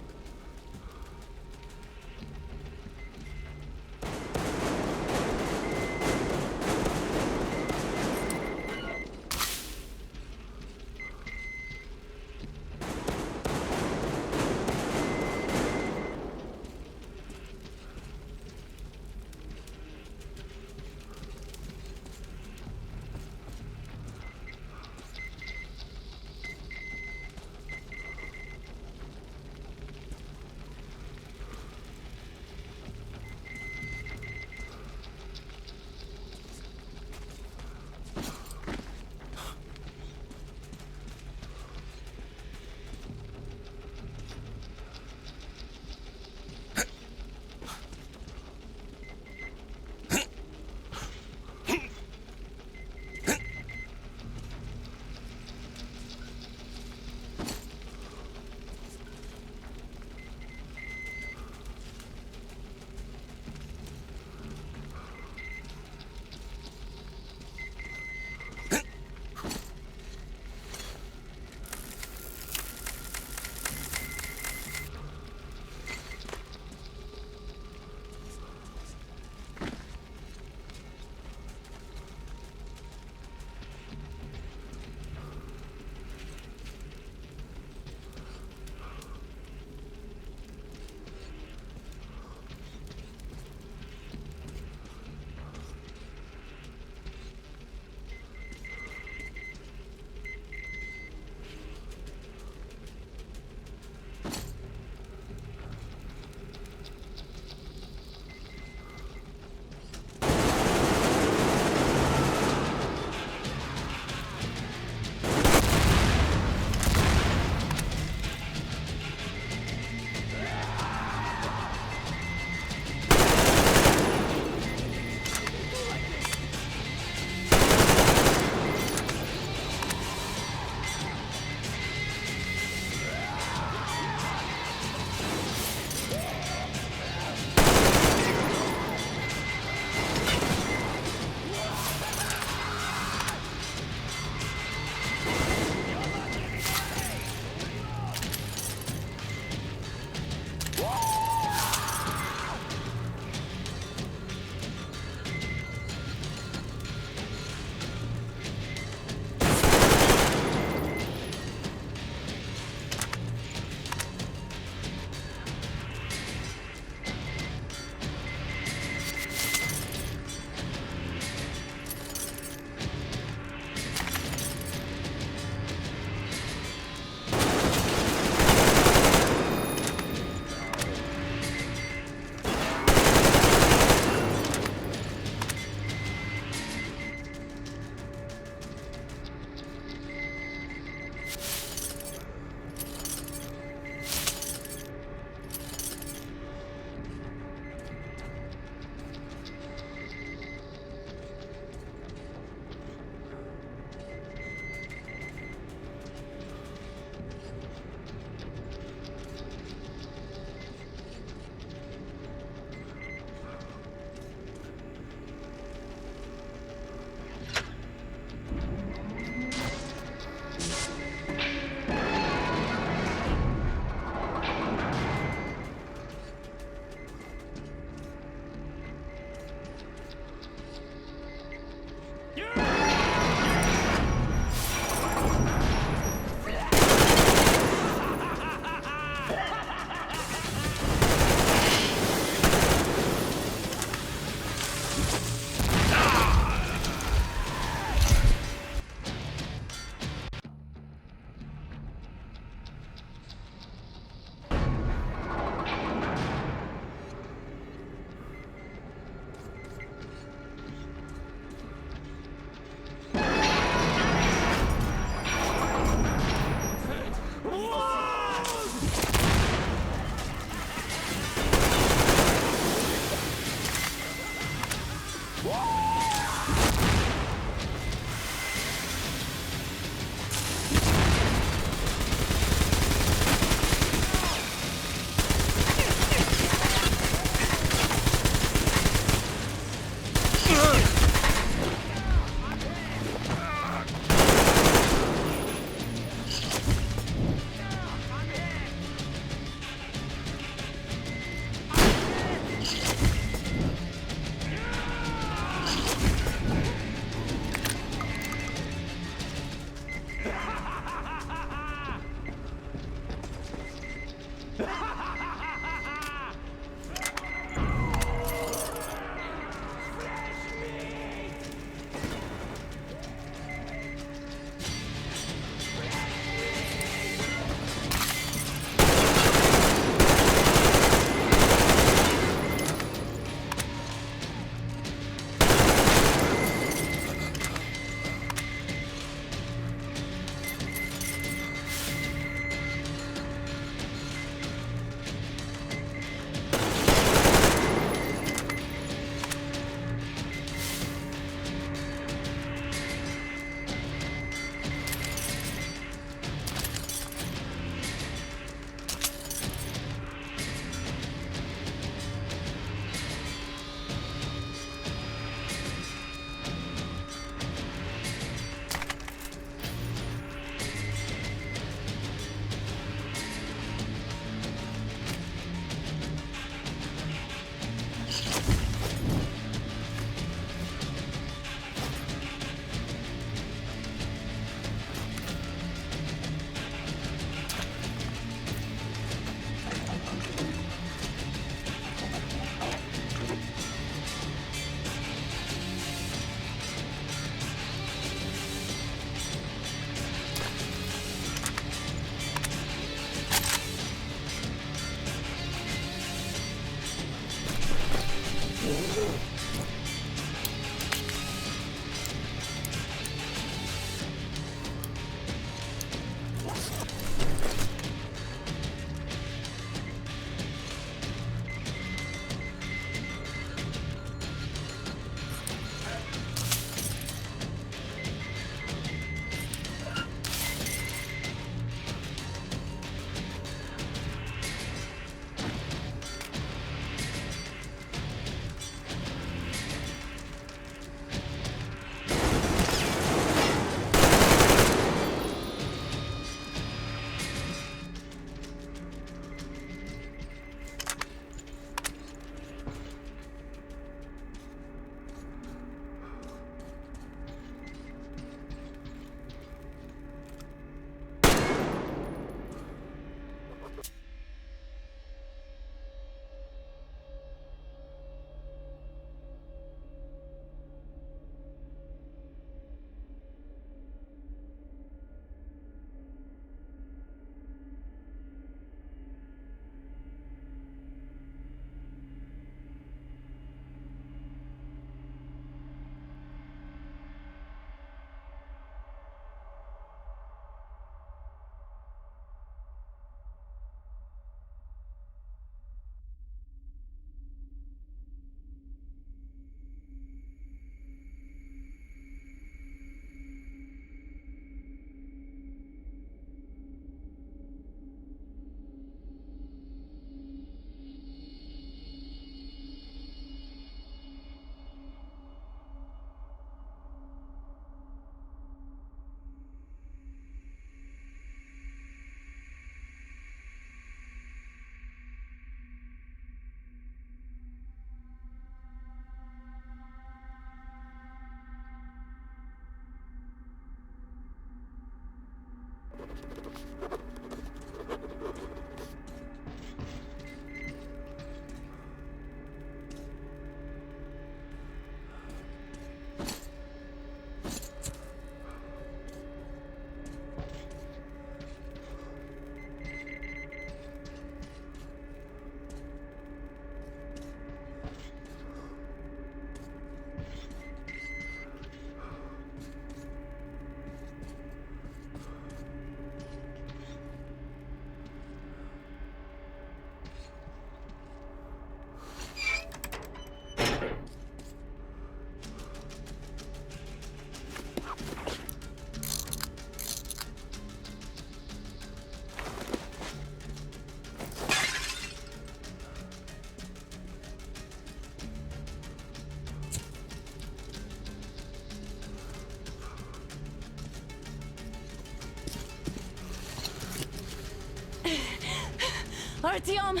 Artyom,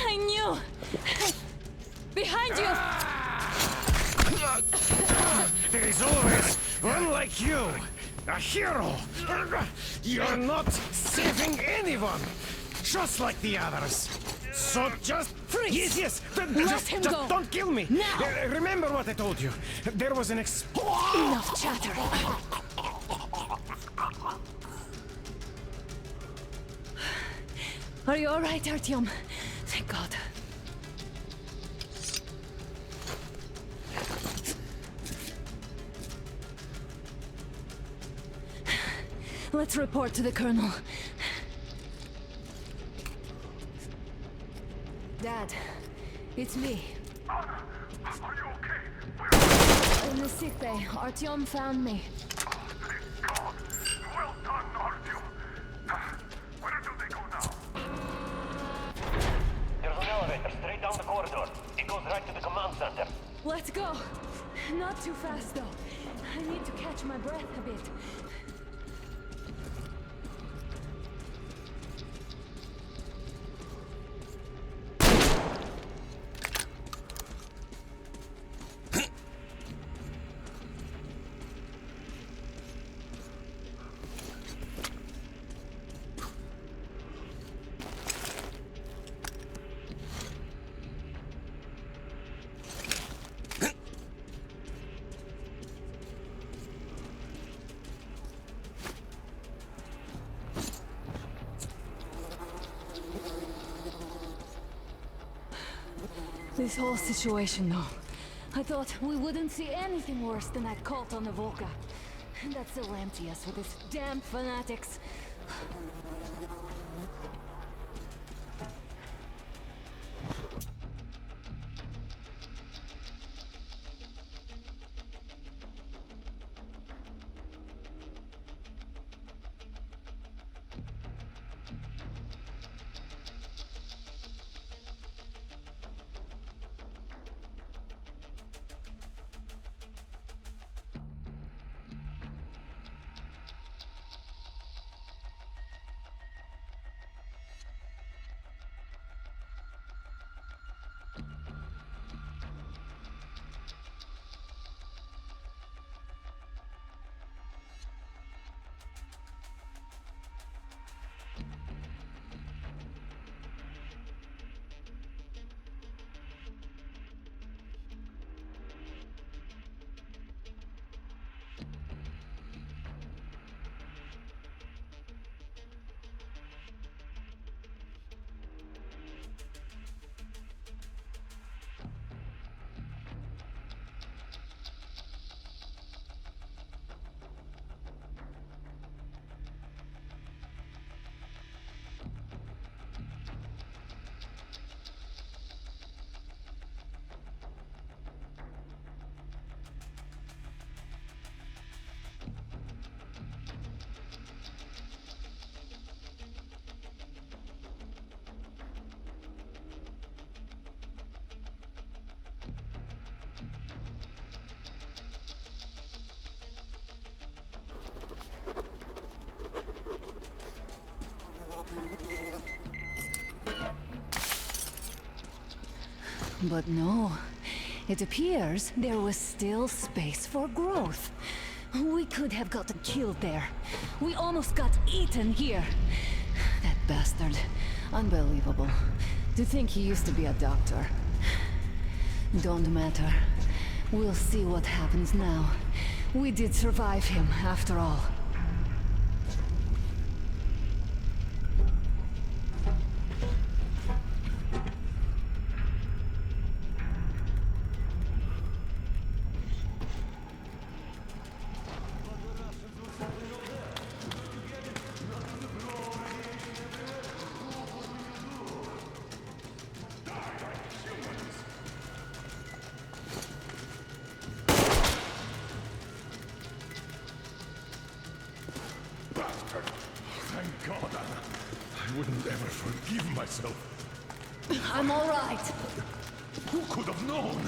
I knew! Behind you! There is always one like you! A hero! You're not saving anyone! Just like the others! So just... Freeze! Yes! Let him go! Don't kill me! Now! Remember what I told you. There was an Enough chatter! Are you alright, Artyom? Thank God. Let's report to the Colonel. Dad, it's me. Anna, are you okay? In the sick bay, Artyom found me. Thank God. Well done, Artyom. Where do they go now? There's an elevator straight down the corridor. It goes right to the command center. Let's go. Not too fast, though. I need to catch my breath a bit. This whole situation, though. I thought we wouldn't see anything worse than that cult on the Volga. And that still empty us with its damn fanatics. But no, it appears there was still space for growth. We could have gotten killed there. We almost got eaten here. That bastard. Unbelievable. To think he used to be a doctor. Don't matter. We'll see what happens now. We did survive him, after all. Thank God, Anna. I wouldn't ever forgive myself. I'm all right. Who could have known?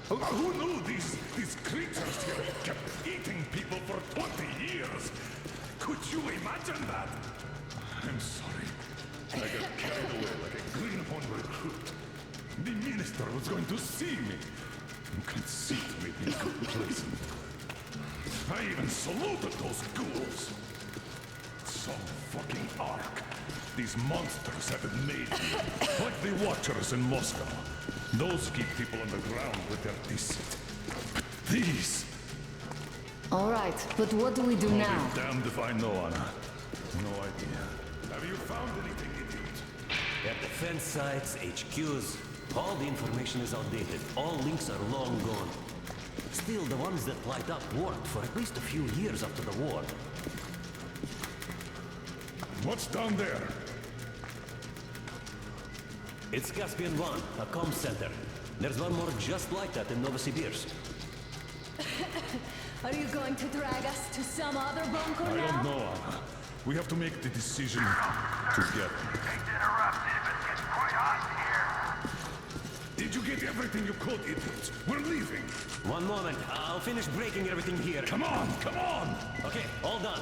Who knew these creatures here kept eating people for 20 years? Could you imagine that? I'm sorry. I got carried away like a green recruit. The minister was going to see me. Conceit made me complacent. I even saluted those ghouls. Some fucking ark. These monsters have it made me. Like the Watchers in Moscow. Those keep people on the ground with their deceit. But these... All right, but what do we do I'll now? be damned if I know, Anna. No idea. Have you found anything, idiot? At defense sites, HQs, all the information is outdated. All links are long gone. Still, the ones that light up worked for at least a few years after the war. What's down there? It's Caspian 1, a comm center. There's one more just like that in Novosibirsk. Are you going to drag us to some other bunker I now? don't know, Anna. We have to make the decision together. Did you get everything you could, idiots? We're leaving. One moment, I'll finish breaking everything here. Come on, come on! Okay, all done.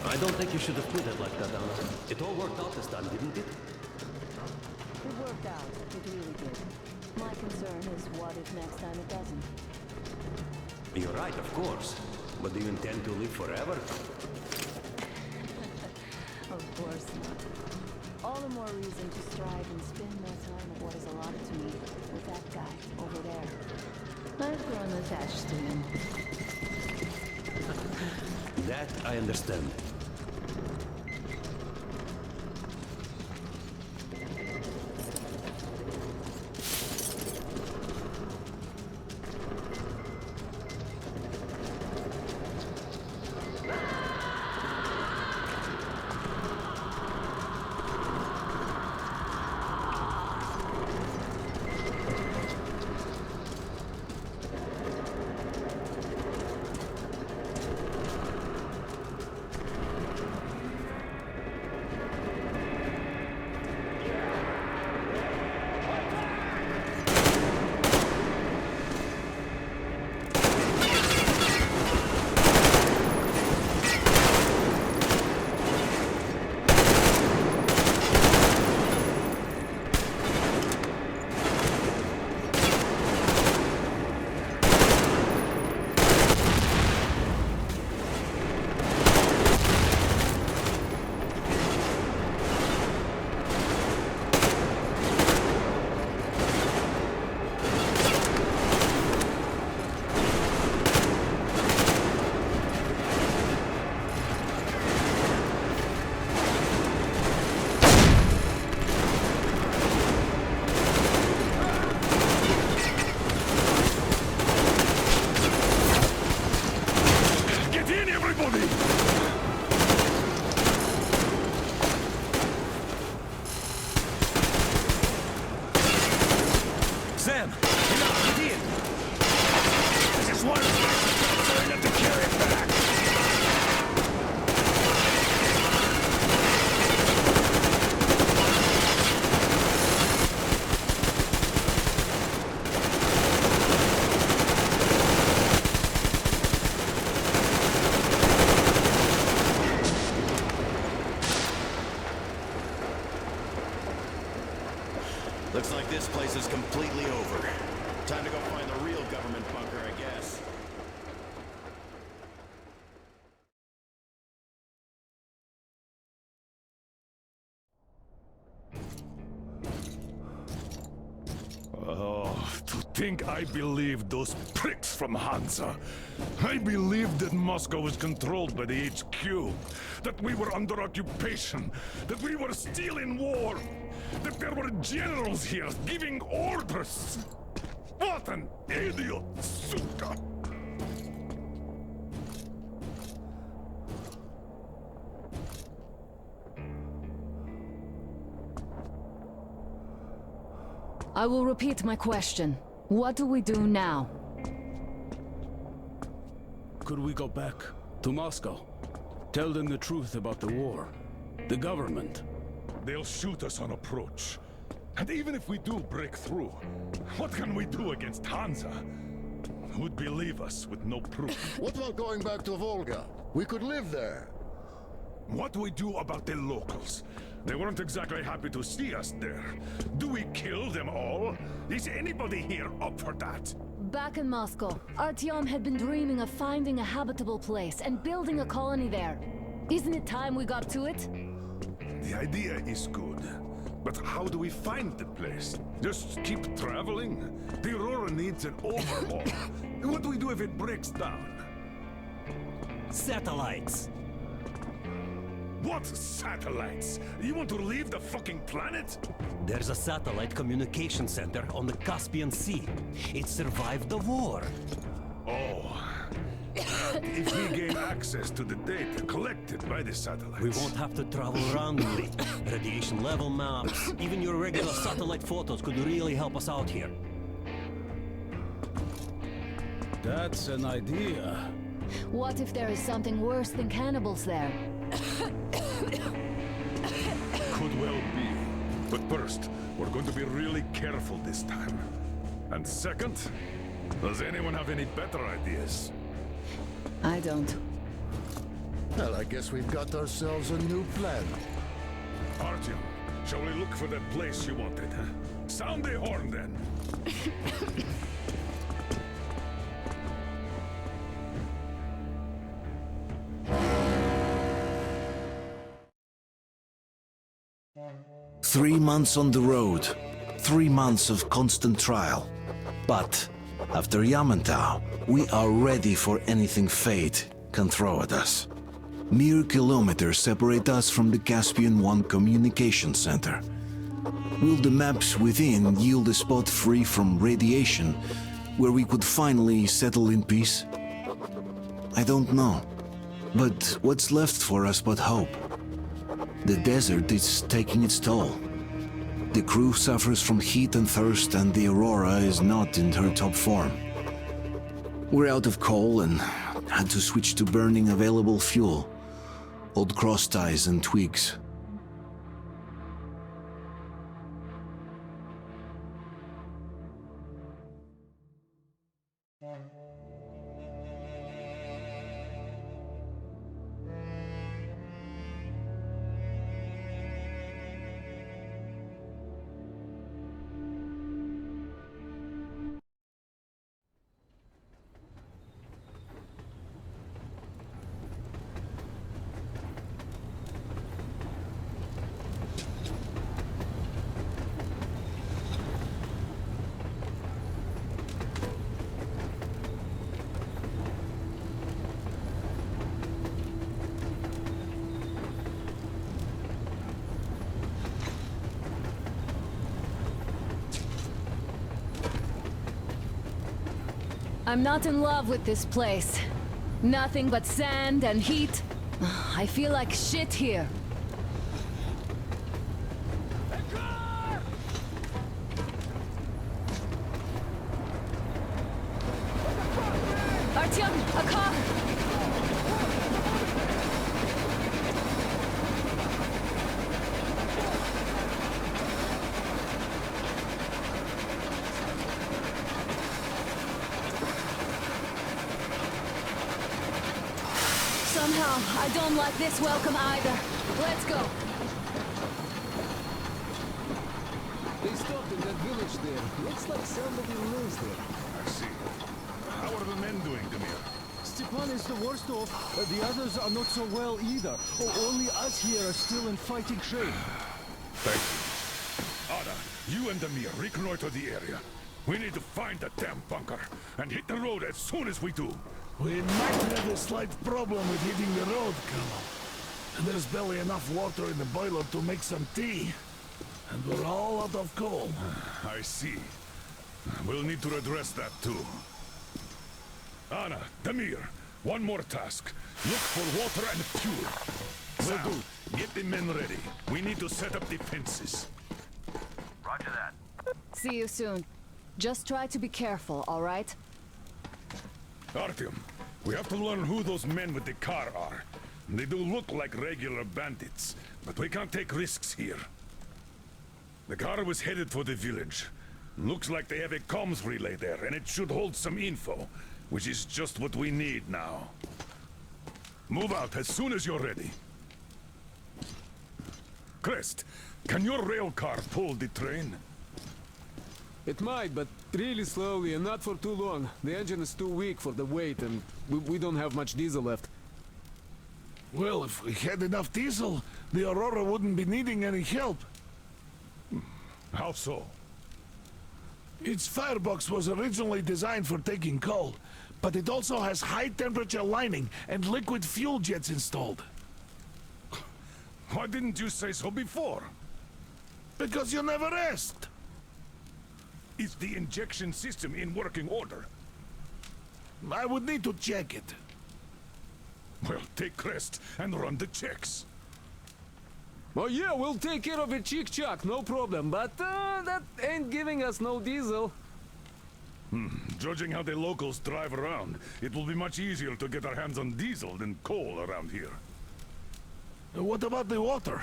I don't think you should have put it like that, Anna. It all worked out this time, didn't it? It worked out. It really did. My concern is what if next time it doesn't? You're right, of course. But do you intend to live forever? Of course not. All the more reason to strive and spend my time at what is allotted to me with that guy over there. I've grown attached to him. That I understand. Sam! Enough! Get in! This is one of the so enough to carry it back! Looks like this place is completely over. Time to go find the real government bunker, I guess. Oh, to think I believed those pricks from Hansa. I believed that Moscow was controlled by the HQ, that we were under occupation, that we were still in war, that there were generals here giving orders. What an idiot, suka! I will repeat my question. What do we do now? Could we go back to Moscow? Tell them the truth about the war. The government. They'll shoot us on approach. And even if we do break through, what can we do against Hansa? Who'd believe us with no proof? What about going back to Volga? We could live there. What do we do about the locals? They weren't exactly happy to see us there. Do we kill them all? Is anybody here up for that? Back in Moscow, Artyom had been dreaming of finding a habitable place and building a colony there. Isn't it time we got to it? The idea is good. But how do we find the place? Just keep traveling? The Aurora needs an overhaul. What do we do if it breaks down? Satellites! What satellites? You want to leave the fucking planet? There's a satellite communication center on the Caspian Sea. It survived the war. Oh. If we gain access to the data collected by the satellites... We won't have to travel around, Lee. Radiation level maps, even your regular satellite photos could really help us out here. That's an idea. What if there is something worse than cannibals there? Could well be. But first, we're going to be really careful this time. And second, does anyone have any better ideas? I don't. Well, I guess we've got ourselves a new plan. Artyom, shall we look for that place you wanted? Sound the horn, then. Three months on the road, 3 months of constant trial. But after Yamantau, we are ready for anything fate can throw at us. Mere kilometers separate us from the Caspian One communication center. Will the maps within yield a spot free from radiation, where we could finally settle in peace? I don't know. But what's left for us but hope? The desert is taking its toll. The crew suffers from heat and thirst, and the Aurora is not in her top form. We're out of coal and had to switch to burning available fuel. Old cross ties and twigs. I'm not in love with this place. Nothing but sand and heat. I feel like shit here. Artyom, a car! Somehow, I don't like this welcome either. Let's go. They stopped in that village there. Looks like somebody lives there. I see. How are the men doing, Demir? Stepan is the worst off. The others are not so well either. Only us here are still in fighting shape. Thank you. Ada, you and Demir reconnoiter the area. We need to find the damn bunker and hit the road as soon as we do. We might have a slight problem with hitting the road, Colonel. There's barely enough water in the boiler to make some tea. And we're all out of coal. I see. We'll need to address that too. Anna, Demir, one more task. Look for water and fuel. Will do. Get the men ready. We need to set up defenses. Roger that. See you soon. Just try to be careful, all right? Artyom, we have to learn who those men with the car are. They do look like regular bandits, but we can't take risks here. The car was headed for the village. Looks like they have a comms relay there, and it should hold some info, which is just what we need now. Move out as soon as you're ready. Crest, can your rail car pull the train? It might, but really slowly and not for too long. The engine is too weak for the weight, and we don't have much diesel left. Well, if we had enough diesel, the Aurora wouldn't be needing any help. How so? Its firebox was originally designed for taking coal, but it also has high-temperature lining and liquid fuel jets installed. Why didn't you say so before? Because you never asked. Is the injection system in working order? I would need to check it. Well, take Crest and run the checks. Oh yeah, we'll take care of it, chick-chock, no problem. But that ain't giving us no diesel. Judging how the locals drive around, it will be much easier to get our hands on diesel than coal around here. What about the water?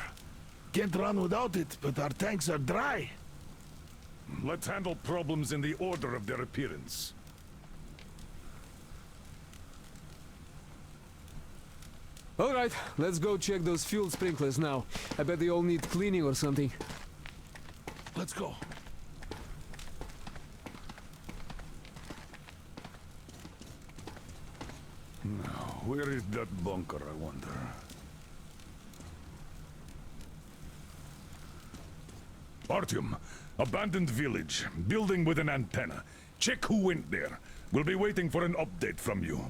Can't run without it, but our tanks are dry. Let's handle problems in the order of their appearance. Alright, let's go check those fuel sprinklers now. I bet they all need cleaning or something. Let's go. Now, where is that bunker, I wonder? Artyom, abandoned village, building with an antenna. Check who went there. We'll be waiting for an update from you.